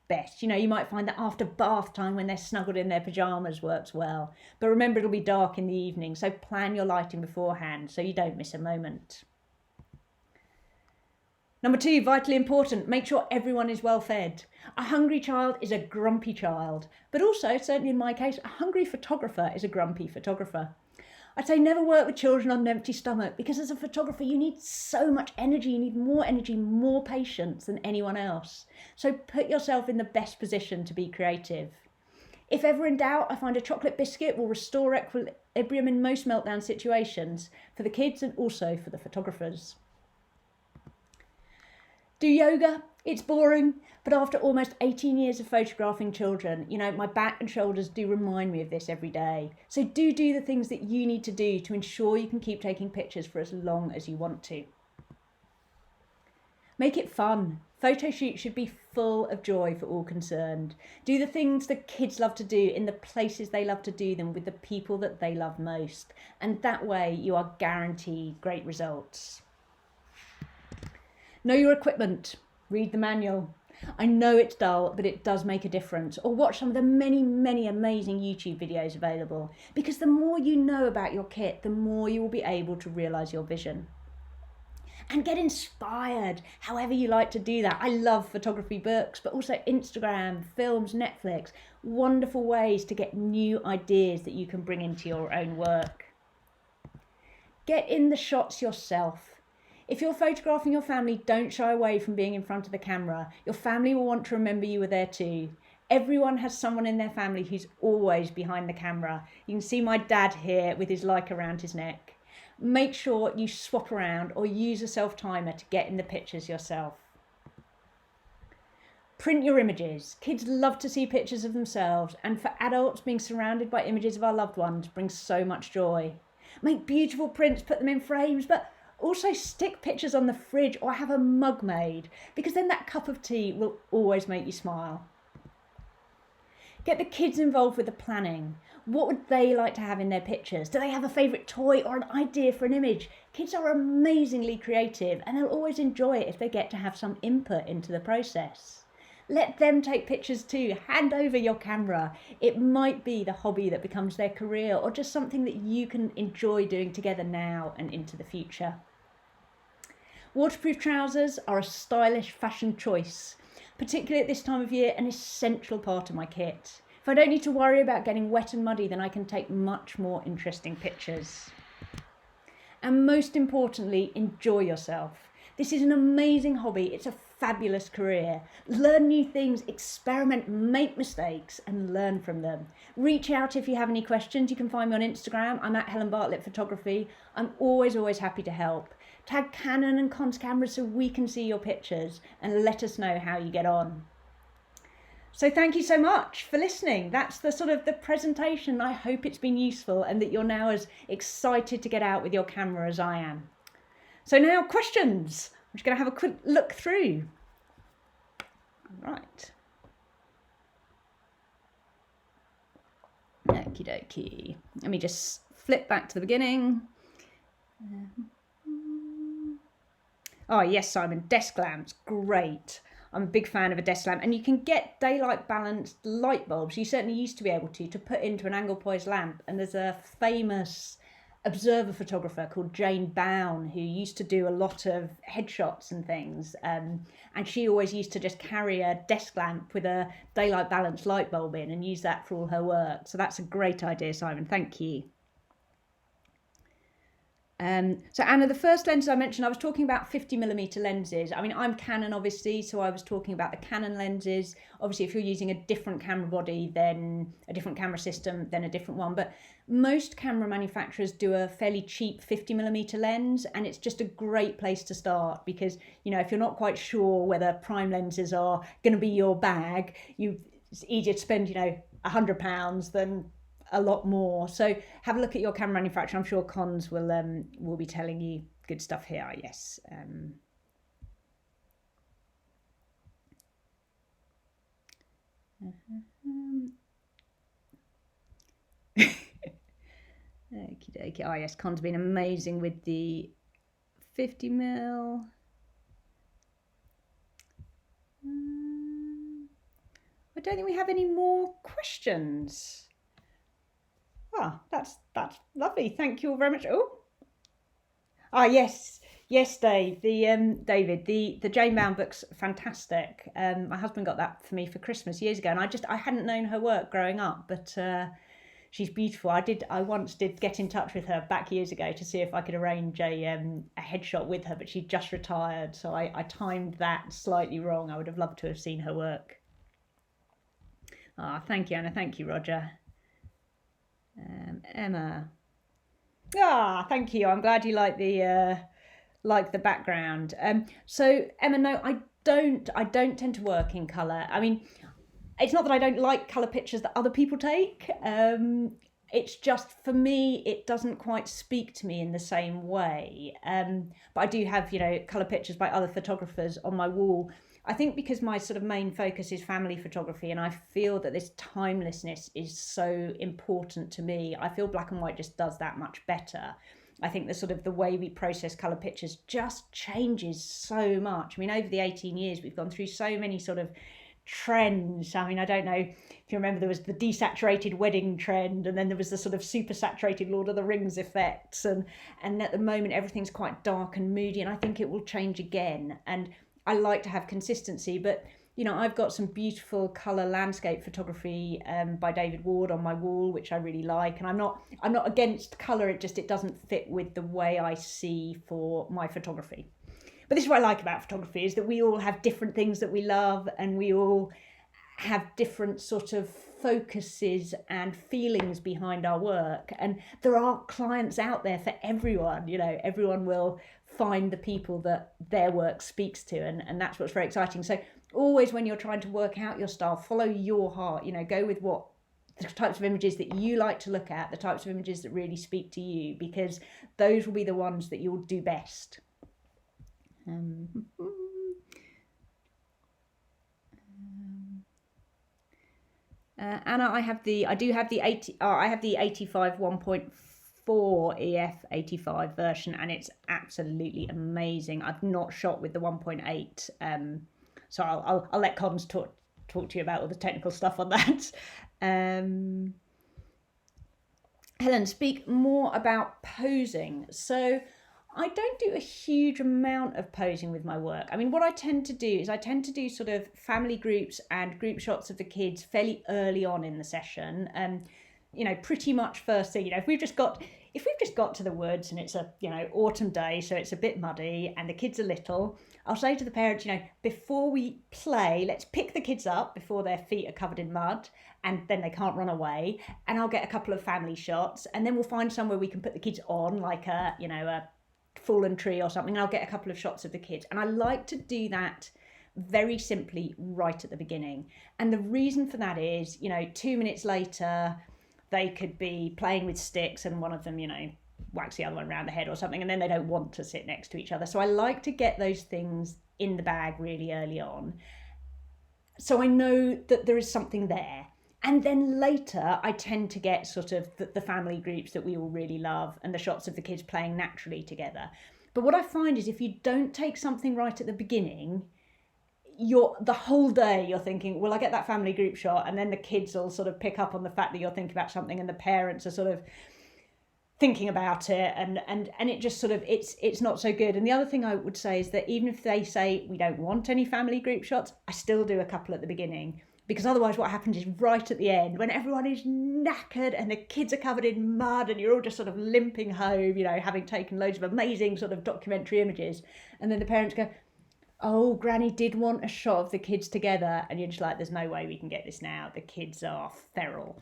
best. You might find that after bath time when they're snuggled in their pyjamas works well. But remember, it'll be dark in the evening, so plan your lighting beforehand so you don't miss a moment. Number 2, vitally important, make sure everyone is well fed. A hungry child is a grumpy child, but also, certainly in my case, a hungry photographer is a grumpy photographer. I'd say never work with children on an empty stomach, because as a photographer you need so much energy, more patience than anyone else. So put yourself in the best position to be creative. If ever in doubt, I find a chocolate biscuit will restore equilibrium in most meltdown situations, for the kids and also for the photographers. Do yoga, It's boring, but after almost 18 years of photographing children, you know, my back and shoulders do remind me of this every day. So do the things that you need to do to ensure you can keep taking pictures for as long as you want to. Make it fun. Photo shoots should be full of joy for all concerned. Do the things that kids love to do in the places they love to do them with the people that they love most. And that way you are guaranteed great results. Know your equipment. Read the manual. I know it's dull, but it does make a difference. Or watch some of the many amazing YouTube videos available. Because the more you know about your kit, the more you will be able to realise your vision. And get inspired, however you like to do that. I love photography books, but also Instagram, films, Netflix. Wonderful ways to get new ideas that you can bring into your own work. Get in the shots yourself. If you're photographing your family, don't shy away from being in front of the camera. Your family will want to remember you were there too. Everyone has someone in their family who's always behind the camera. You can see my dad here with his Leica around his neck. Make sure you swap around or use a self-timer to get in the pictures yourself. Print your images. Kids love to see pictures of themselves, and for adults, being surrounded by images of our loved ones brings so much joy. Make beautiful prints, put them in frames, but also stick pictures on the fridge or have a mug made, because then that cup of tea will always make you smile. Get the kids involved with the planning. What would they like to have in their pictures? Do they have a favourite toy or an idea for an image? Kids are amazingly creative and they'll always enjoy it if they get to have some input into the process. Let them take pictures too. Hand over your camera. It might be the hobby that becomes their career, or just something that you can enjoy doing together now and into the future. Waterproof trousers are a stylish fashion choice, particularly at this time of year, an essential part of my kit. If I don't need to worry about getting wet and muddy, then I can take much more interesting pictures. And most importantly, enjoy yourself. This is an amazing hobby. It's a fabulous career. Learn new things, experiment, make mistakes, and learn from them. Reach out if you have any questions. You can find me on Instagram. I'm at Helen Bartlett Photography. I'm always happy to help. Tag Canon and Cons cameras so we can see your pictures, and let us know how you get on. So thank you so much for listening. That's the sort of the presentation. I hope it's been useful and that you're now as excited to get out with your camera as I am. So now questions. I'm just going to have a quick look through. Right. Okie dokie. Let me just flip back to the beginning. Oh yes, Simon, desk lamps, great. I'm a big fan of a desk lamp, and you can get daylight balanced light bulbs. You certainly used to be able to put into an angle poised lamp. And there's a famous observer photographer called Jane Bown who used to do a lot of headshots and things. And she always used to just carry a desk lamp with a daylight balanced light bulb in and use that for all her work. So that's a great idea, Simon. Thank you. So Anna, the first lenses I mentioned, I was talking about 50mm lenses. I mean, I'm Canon obviously, so I was talking about the Canon lenses. Obviously, if you're using a different camera body, then a different camera system, then a different one. But most camera manufacturers do a fairly cheap 50mm lens, and it's just a great place to start because, you know, if you're not quite sure whether prime lenses are going to be your bag, it's easier to spend, you know, £100 than a lot more. So have a look at your camera manufacturer. I'm sure Cons will be telling you good stuff here. Yes. Okie dokie. Oh yes, Con's been amazing with the 50mm. I don't think we have any more questions. Ah, that's lovely. Thank you all very much. Yes, Dave. David, the Jane Bown book's fantastic. My husband got that for me for Christmas years ago, and I hadn't known her work growing up, but she's beautiful. I once did get in touch with her back years ago to see if I could arrange a headshot with her, but she'd just retired, so I timed that slightly wrong. I would have loved to have seen her work. Thank you, Anna. Thank you, Roger. Emma. Thank you. I'm glad you like the background. So Emma, no, I don't tend to work in colour. I mean, it's not that I don't like colour pictures that other people take. It's just, for me, it doesn't quite speak to me in the same way. But I do have, colour pictures by other photographers on my wall. I think because my sort of main focus is family photography, and I feel that this timelessness is so important to me. I feel black and white just does that much better. I think the way we process colour pictures just changes so much. I mean, over the 18 years, we've gone through so many sort of trends. I mean, I don't know if you remember, there was the desaturated wedding trend, and then there was the sort of super saturated Lord of the Rings effects, and at the moment everything's quite dark and moody, and I think it will change again. And I like to have consistency, but I've got some beautiful colour landscape photography by David Ward on my wall, which I really like. And I'm not against colour, it doesn't fit with the way I see for my photography. But this is what I like about photography, is that we all have different things that we love, and we all have different sort of focuses and feelings behind our work. And there are clients out there for everyone. Everyone will find the people that their work speaks to, and that's what's very exciting. So always, when you're trying to work out your style, follow your heart. Go with what the types of images that you like to look at, the types of images that really speak to you, because those will be the ones that you'll do best. Anna, I have the 85 1.4 EF 85 version, and it's absolutely amazing. I've not shot with the 1.8. So I'll let Cons talk to you about all the technical stuff on that. Helen, speak more about posing. So I don't do a huge amount of posing with my work. I mean, what I tend to do is sort of family groups and group shots of the kids fairly early on in the session. Pretty much first thing, if we've just got to the woods and it's a, autumn day, so it's a bit muddy and the kids are little, I'll say to the parents, before we play, let's pick the kids up before their feet are covered in mud and then they can't run away. And I'll get a couple of family shots, and then we'll find somewhere we can put the kids on, like a fallen tree or something. I'll get a couple of shots of the kids. And I like to do that very simply right at the beginning. And the reason for that is, 2 minutes later, they could be playing with sticks and one of them, whacks the other one around the head or something, and then they don't want to sit next to each other. So I like to get those things in the bag really early on, so I know that there is something there. And then later I tend to get sort of the family groups that we all really love and the shots of the kids playing naturally together. But what I find is, if you don't take something right at the beginning, the whole day you're thinking, will I get that family group shot? And then the kids will sort of pick up on the fact that you're thinking about something, and the parents are sort of thinking about it, and it just sort of, it's not so good. And the other thing I would say is that even if they say we don't want any family group shots, I still do a couple at the beginning, because otherwise what happens is, right at the end, when everyone is knackered and the kids are covered in mud and you're all just sort of limping home, having taken loads of amazing sort of documentary images, and then the parents go, oh, Granny did want a shot of the kids together, and you're just like, there's no way we can get this now, the kids are feral.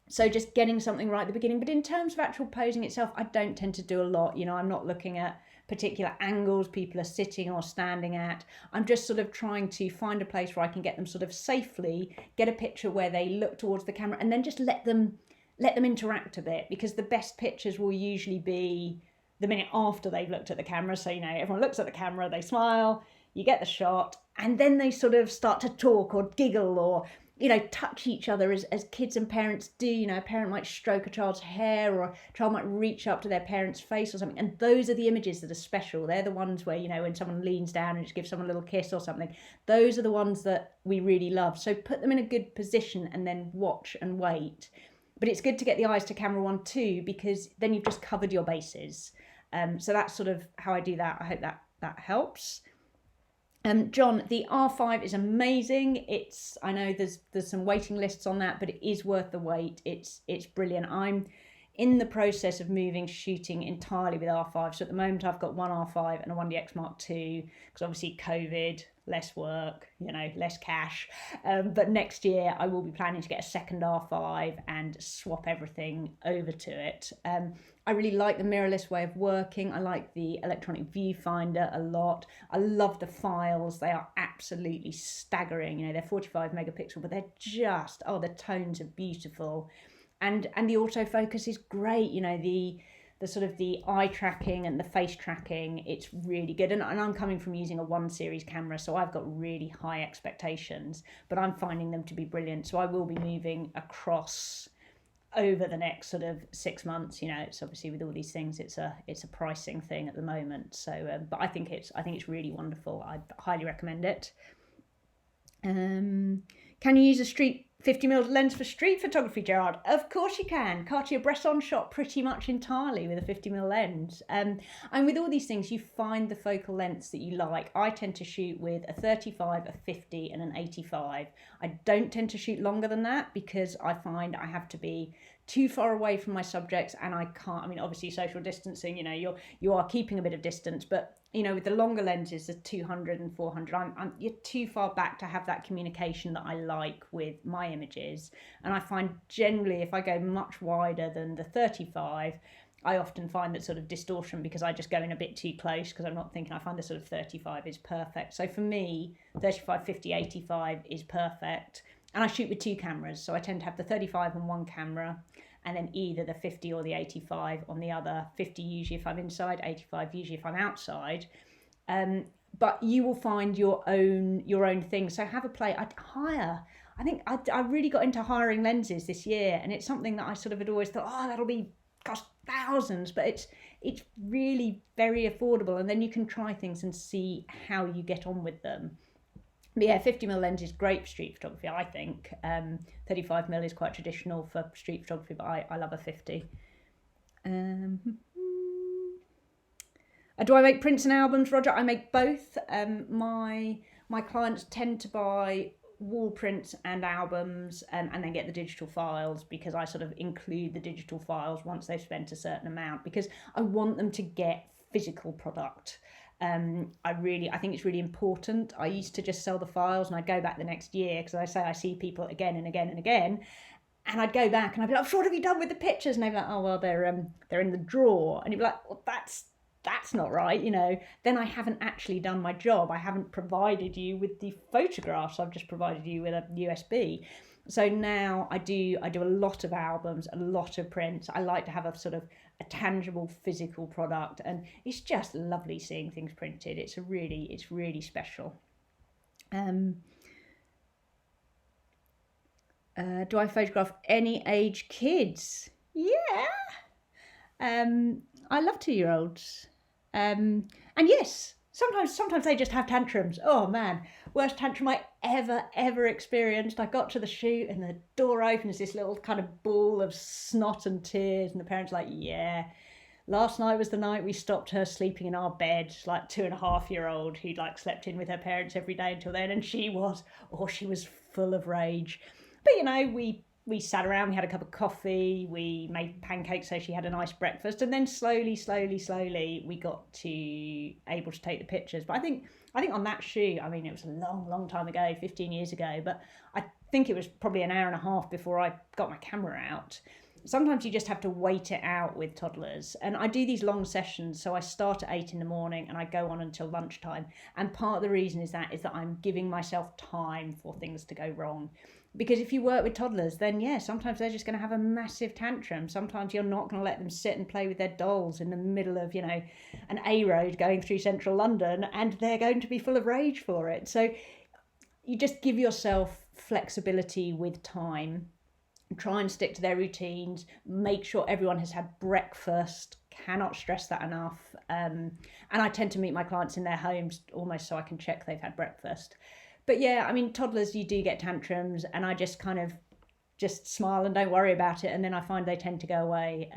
So just getting something right at the beginning. But in terms of actual posing itself, I don't tend to do a lot. I'm not looking at particular angles people are sitting or standing at. I'm just sort of trying to find a place where I can get them sort of safely, get a picture where they look towards the camera, and then just let them interact a bit, because the best pictures will usually be the minute after they've looked at the camera. So, everyone looks at the camera, they smile, you get the shot, and then they sort of start to talk or giggle or, touch each other as kids and parents do. A parent might stroke a child's hair, or a child might reach up to their parent's face or something. And those are the images that are special. They're the ones where, when someone leans down and just gives someone a little kiss or something. Those are the ones that we really love. So put them in a good position and then watch and wait. But it's good to get the eyes to camera one too, because then you've just covered your bases. So that's sort of how I do that. I hope that helps. John, the R5 is amazing. I know there's some waiting lists on that, but it is worth the wait. It's brilliant. in the process of moving shooting entirely with R5. So at the moment I've got one R5 and a 1DX Mark II, because obviously COVID, less work, less cash. But next year I will be planning to get a second R5 and swap everything over to it. I really like the mirrorless way of working. I like the electronic viewfinder a lot. I love the files. They are absolutely staggering. They're 45 megapixel, but they're just, the tones are beautiful. And the autofocus is great. The sort of the eye tracking and the face tracking, it's really good. And I'm coming from using a 1 series camera, so I've got really high expectations, but I'm finding them to be brilliant. So I will be moving across over the next sort of 6 months. It's obviously with all these things, it's a pricing thing at the moment. So, but I think it's really wonderful. I highly recommend it. Can you use a 50mm lens for street photography, Gerard? Of course you can. Cartier-Bresson shot pretty much entirely with a 50mm lens. And with all these things, you find the focal lengths that you like. I tend to shoot with a 35, a 50 and an 85. I don't tend to shoot longer than that because I find I have to be too far away from my subjects, and I can't, obviously social distancing, you are keeping a bit of distance, but with the longer lenses, the 200 and 400, you're too far back to have that communication that I like with my images. And I find generally if I go much wider than the 35, I often find that sort of distortion because I just go in a bit too close because I'm not thinking. I find the sort of 35 is perfect. So for me, 35, 50, 85 is perfect. And I shoot with 2 cameras. So I tend to have the 35 on one camera and then either the 50 or the 85 on the other. 50 usually if I'm inside, 85 usually if I'm outside. But you will find your own thing. So have a play. I think I really got into hiring lenses this year, and it's something that I sort of had always thought, that'll cost thousands, but it's really very affordable, and then you can try things and see how you get on with them. But yeah, 50mm lens is great for street photography, I think. 35mm is quite traditional for street photography, but I love a 50. Do I make prints and albums, Roger? I make both. My clients tend to buy wall prints and albums and then get the digital files, because I sort of include the digital files once they've spent a certain amount, because I want them to get physical product. I think it's really important. I used to just sell the files and I'd go back the next year, because I see people again and again and again, and I'd go back and I'd be like, what have you done with the pictures? And they'd be like, oh well, they're in the drawer. And you'd be like, well, that's not right, then I haven't actually done my job. I haven't provided you with the photographs, I've just provided you with a USB. So now I do a lot of albums, a lot of prints. I like to have a sort of a tangible physical product, and it's just lovely seeing things printed. It's really special. Do I photograph any age kids? Yeah. I love 2-year-olds. And yes, sometimes they just have tantrums. Oh man, worst tantrum I ever experienced. I got to the shoot and the door opens, this little kind of ball of snot and tears, and the parents are like, yeah, last night was the night we stopped her sleeping in our bed, like 2.5-year-old who'd like slept in with her parents every day until then, and she was full of rage. But we sat around, we had a cup of coffee, we made pancakes so she had a nice breakfast, and then slowly we got to able to take the pictures. But I think on that shoot, it was a long time ago, 15 years ago, but I think it was probably an hour and a half before I got my camera out. Sometimes you just have to wait it out with toddlers, and I do these long sessions, so I start at 8 in the morning and I go on until lunchtime, and part of the reason is that I'm giving myself time for things to go wrong. Because if you work with toddlers, then yeah, sometimes they're just going to have a massive tantrum. Sometimes you're not going to let them sit and play with their dolls in the middle of, an A road going through central London, and they're going to be full of rage for it. So you just give yourself flexibility with time, try and stick to their routines, make sure everyone has had breakfast, cannot stress that enough. And I tend to meet my clients in their homes almost so I can check they've had breakfast. But yeah, toddlers, you do get tantrums, and I just kind of just smile and don't worry about it, and then I find they tend to go away.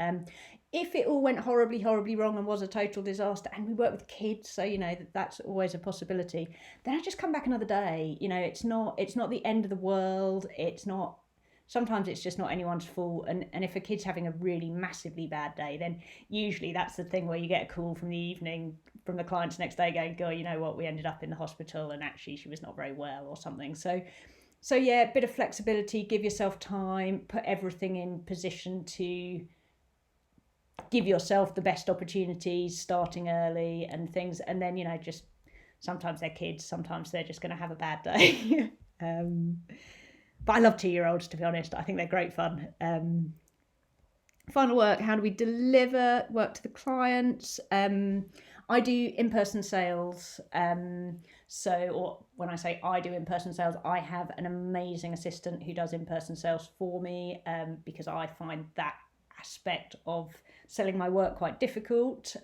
If it all went horribly wrong and was a total disaster, and we work with kids, so that's always a possibility, then I just come back another day. It's not the end of the world. It's not sometimes it's just not anyone's fault. And if a kid's having a really massively bad day, then usually that's the thing where you get a call from the evening from the clients next day going, "Girl, you know what, we ended up in the hospital and actually she was not very well," or something. So yeah, a bit of flexibility, give yourself time, put everything in position to give yourself the best opportunities, starting early and things. And then, you know, just sometimes they're kids, sometimes they're just going to have a bad day. But I love 2-year-olds, to be honest. I think they're great fun. Final work, how do we deliver work to the clients? I do in-person sales. Or when I say I do in-person sales, I have an amazing assistant who does in-person sales for me, because I find that aspect of selling my work quite difficult.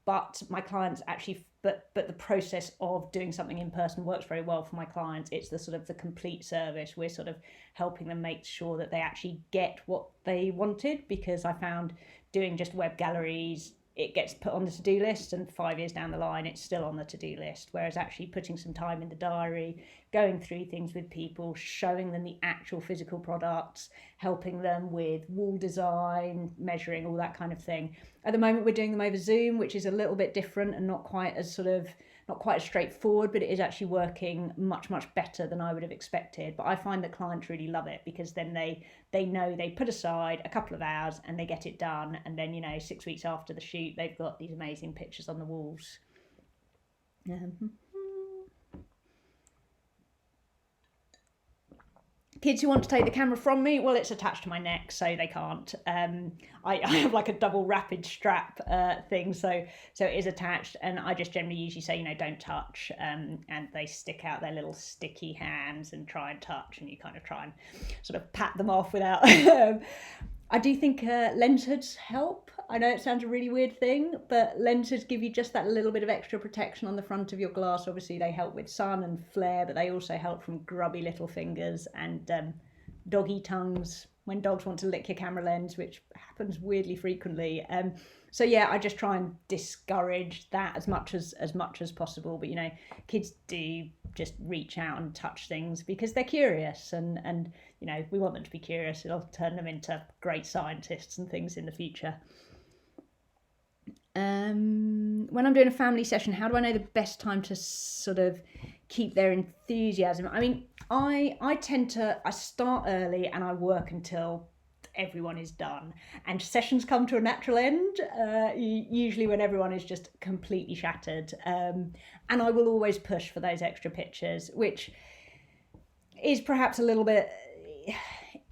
But my clients actually, but the process of doing something in person works very well for my clients. It's the sort of the complete service. We're sort of helping them make sure that they actually get what they wanted, because I found doing just web galleries, it gets put on the to-do list and 5 years down the line it's still on the to-do list, whereas actually putting some time in the diary, going through things with people, showing them the actual physical products, helping them with wall design, measuring, all that kind of thing. At the moment we're doing them over Zoom, which is a little bit different and not quite as straightforward, but it is actually working much better than I would have expected. But I find that clients really love it, because then they know they put aside a couple of hours and they get it done, and then, you know, 6 weeks after the shoot they've got these amazing pictures on the walls. Kids who want to take the camera from me, well, it's attached to my neck, so they can't. I have like a double rapid strap thing, so it is attached, and I just generally usually say, you know, don't touch, and they stick out their little sticky hands and try and touch, and you kind of try and sort of pat them off without. I do think lens hoods help. I know it sounds a really weird thing, but lens hoods give you just that little bit of extra protection on the front of your glass. Obviously they help with sun and flare, but they also help from grubby little fingers and doggy tongues when dogs want to lick your camera lens, which happens weirdly frequently. So yeah, I just try and discourage that as much as possible. But, you know, kids do just reach out and touch things because they're curious, and you know, we want them to be curious. It'll turn them into great scientists and things in the future. When I'm doing a family session, how do I know the best time to sort of keep their enthusiasm? I mean, I tend to start early and I work until everyone is done, and sessions come to a natural end, usually when everyone is just completely shattered, and I will always push for those extra pictures, which is perhaps a little bit,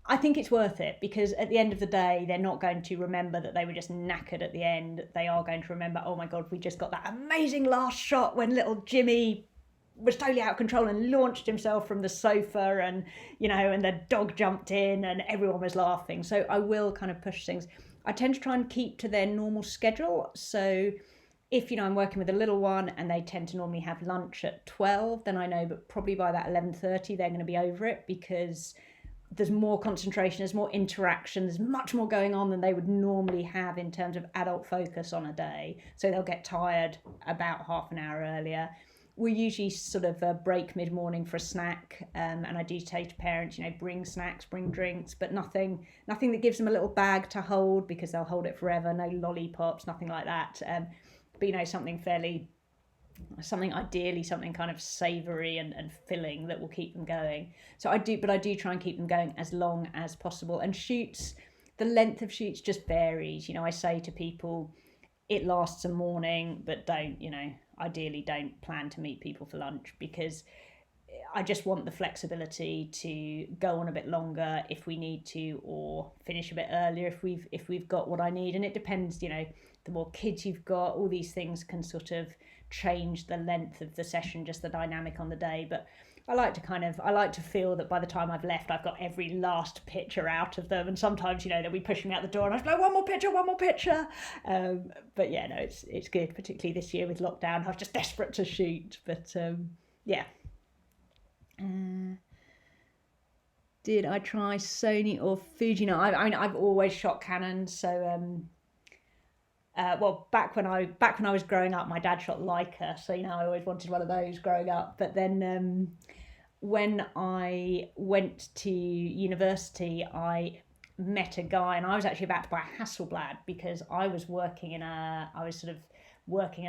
I think it's worth it, because at the end of the day they're not going to remember that they were just knackered at the end. They are going to remember, oh my god, we just got that amazing last shot when little Jimmy was totally out of control and launched himself from the sofa, and, you know, and the dog jumped in and everyone was laughing. So I will kind of push things. I tend to try and keep to their normal schedule. So if, you know, I'm working with a little one and they tend to normally have lunch at 12, then I know that probably by that 11:30 they're going to be over it, because there's more concentration, there's more interaction, there's much more going on than they would normally have in terms of adult focus on a day. So they'll get tired about half an hour earlier. We usually sort of break mid-morning for a snack, and I do say to parents, you know, bring snacks, bring drinks, but nothing that gives them a little bag to hold, because they'll hold it forever. No lollipops, nothing like that. But, you know, something ideally something kind of savoury and filling that will keep them going. So I do try and keep them going as long as possible. And shoots, the length of shoots just varies. You know, I say to people, it lasts a morning, but ideally don't plan to meet people for lunch, because I just want the flexibility to go on a bit longer if we need to, or finish a bit earlier if we've got what I need. And it depends, you know, the more kids you've got, all these things can sort of change the length of the session, just the dynamic on the day. But I like to feel that by the time I've left, I've got every last picture out of them. And sometimes, you know, they'll be pushing me out the door and I'm like, one more picture. But yeah, no, it's good, particularly this year with lockdown. I was just desperate to shoot. But yeah. Did I try Sony or Fuji? No, I mean, I've always shot Canon. So back when I was growing up, my dad shot Leica, so, you know, I always wanted one of those growing up. But then when I went to university, I met a guy, and I was actually about to buy a Hasselblad because I was working as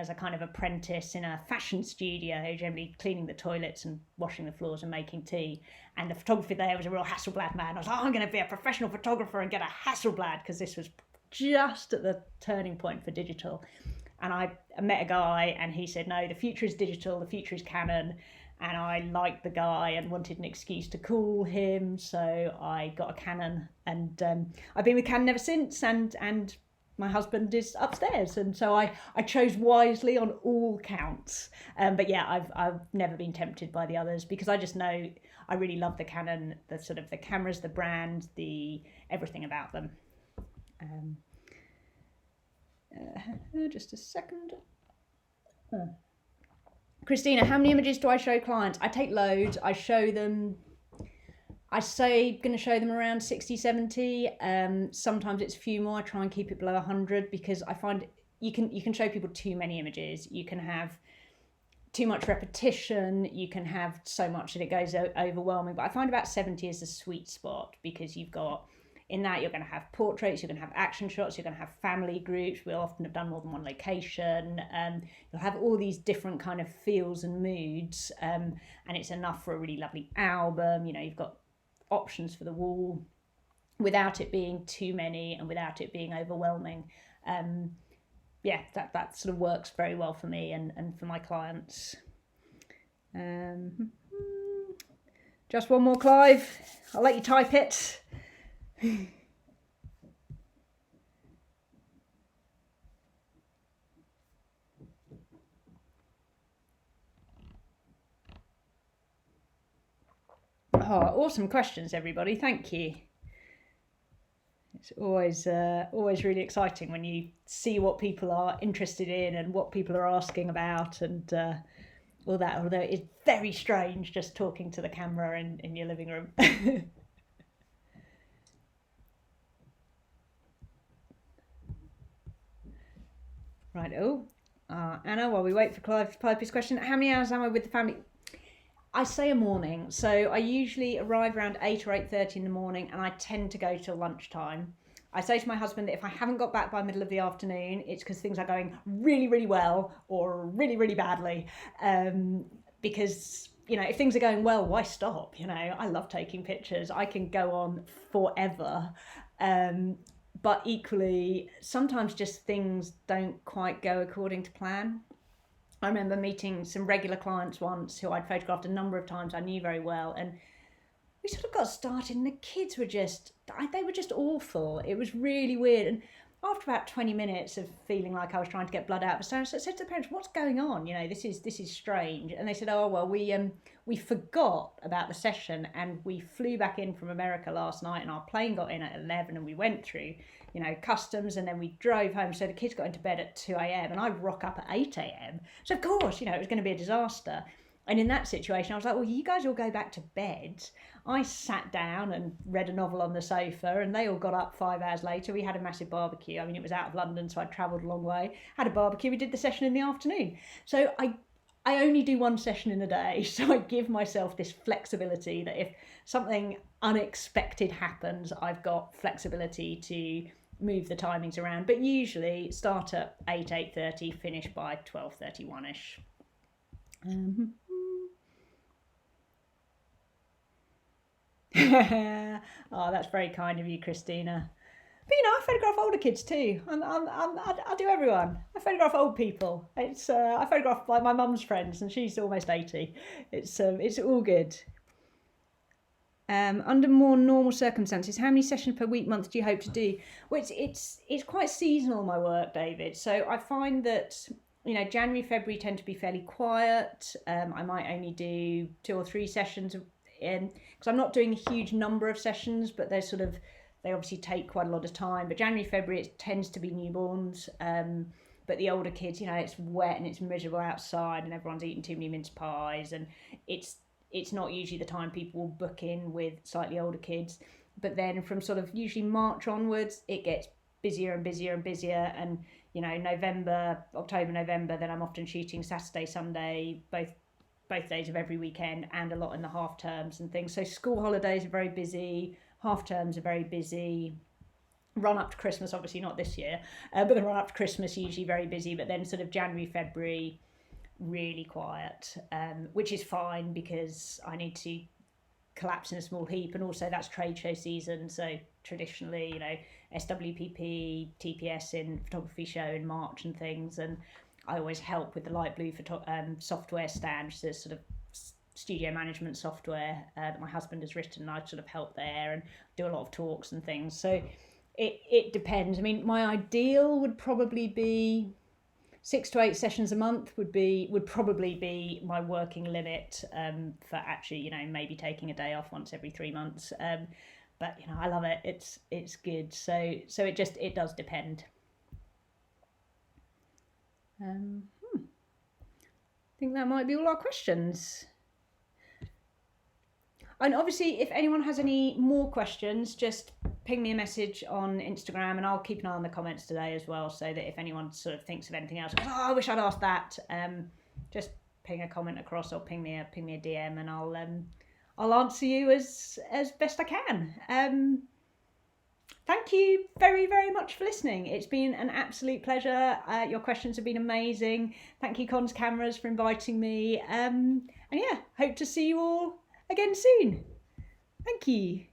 a kind of apprentice in a fashion studio, generally cleaning the toilets and washing the floors and making tea. And the photography there was a real Hasselblad man. I was like, I'm going to be a professional photographer and get a Hasselblad, because this was just at the turning point for digital. And I met a guy, and he said, no, the future is digital, the future is Canon. And I liked the guy and wanted an excuse to call him, so I got a Canon, and I've been with Canon ever since, and my husband is upstairs, and so I chose wisely on all counts. But yeah, I've never been tempted by the others, because I just know I really love the Canon, the cameras, the brand, the everything about them. Just a second. Christina, how many images do I show clients? I take loads. I show them, I say going to show them around 60, 70. Sometimes it's a few more. I try and keep it below 100, because I find you can show people too many images. You can have too much repetition. You can have so much that it goes overwhelming. But I find about 70 is the sweet spot, because you've got, in that you're going to have portraits, you're going to have action shots, you're going to have family groups. We'll often have done more than one location. You'll have all these different kind of feels and moods, and it's enough for a really lovely album. You know, you've got options for the wall without it being too many and without it being overwhelming. Yeah, that sort of works very well for me and for my clients. Just one more, Clive. I'll let you type it. Oh, awesome questions, everybody. Thank you. It's always really exciting when you see what people are interested in and what people are asking about, and all that. Although it's very strange just talking to the camera in your living room. Right. Anna, while we wait for Clive to type his question, how many hours am I with the family? I say a morning, so I usually arrive around 8 or 8:30 in the morning, and I tend to go till lunchtime. I say to my husband that if I haven't got back by middle of the afternoon, it's because things are going really, really well or really, really badly. Because, you know, if things are going well, why stop? You know, I love taking pictures. I can go on forever. But equally, sometimes just things don't quite go according to plan. I remember meeting some regular clients once who I'd photographed a number of times, I knew very well, and we sort of got started, and the kids were they were just awful. It was really weird. And after about 20 minutes of feeling like I was trying to get blood out of a stone, I said to the parents, what's going on? You know, this is strange. And they said, oh, well, we forgot about the session, and we flew back in from America last night, and our plane got in at 11, and we went through, you know, customs, and then we drove home. So the kids got into bed at 2 a.m. and I rock up at 8 a.m. So of course, you know, it was going to be a disaster. And in that situation, I was like, well, you guys all go back to bed. I sat down and read a novel on the sofa, and they all got up 5 hours later. We had a massive barbecue. I mean, it was out of London, so I travelled a long way. Had a barbecue. We did the session in the afternoon. So I only do one session in a day, so I give myself this flexibility that if something unexpected happens, I've got flexibility to move the timings around. But usually start at 8:30, finish by 12:31ish. Oh, that's very kind of you, Christina. But you know, I photograph older kids too. I do everyone. I photograph old people. I photograph like my mum's friends, and she's almost 80. It's all good. Under more normal circumstances, how many sessions per week, month do you hope to do? Well, it's quite seasonal, my work, David. So I find that, you know, January, February tend to be fairly quiet. I might only do 2 or 3 sessions because I'm not doing a huge number of sessions, but they obviously take quite a lot of time. But January, February, it tends to be newborns. But the older kids, you know, it's wet and it's miserable outside, and everyone's eating too many mince pies, and it's not usually the time people will book in with slightly older kids. But then from sort of usually March onwards, it gets busier and busier and busier. And, you know, October, November, then I'm often shooting Saturday, Sunday, both both days of every weekend and a lot in the half terms and things. So school holidays are very busy, half terms are very busy. Run up to Christmas, obviously not this year, but the run up to Christmas usually very busy, but then sort of January, February, really quiet, which is fine because I need to collapse in a small heap, and also that's trade show season, so traditionally, you know, SWPP, TPS in photography show in March and things, and I always help with the Light Blue software stand, which is sort of studio management software that my husband has written, and I sort of help there and do a lot of talks and things. So it depends. I mean, my ideal would probably be 6 to 8 sessions a month would probably be my working limit, for actually, you know, maybe taking a day off once every 3 months. But you know, I love it. It's good. So it does depend. I think that might be all our questions. And obviously, if anyone has any more questions, just ping me a message on Instagram, and I'll keep an eye on the comments today as well, so that if anyone sort of thinks of anything else, goes, oh, I wish I'd asked that, just ping a comment across or ping me a DM, and I'll answer you as best I can. Thank you very, very much for listening. It's been an absolute pleasure. Your questions have been amazing. Thank you, Cons Cameras, for inviting me. And yeah, hope to see you all again soon. Thank you.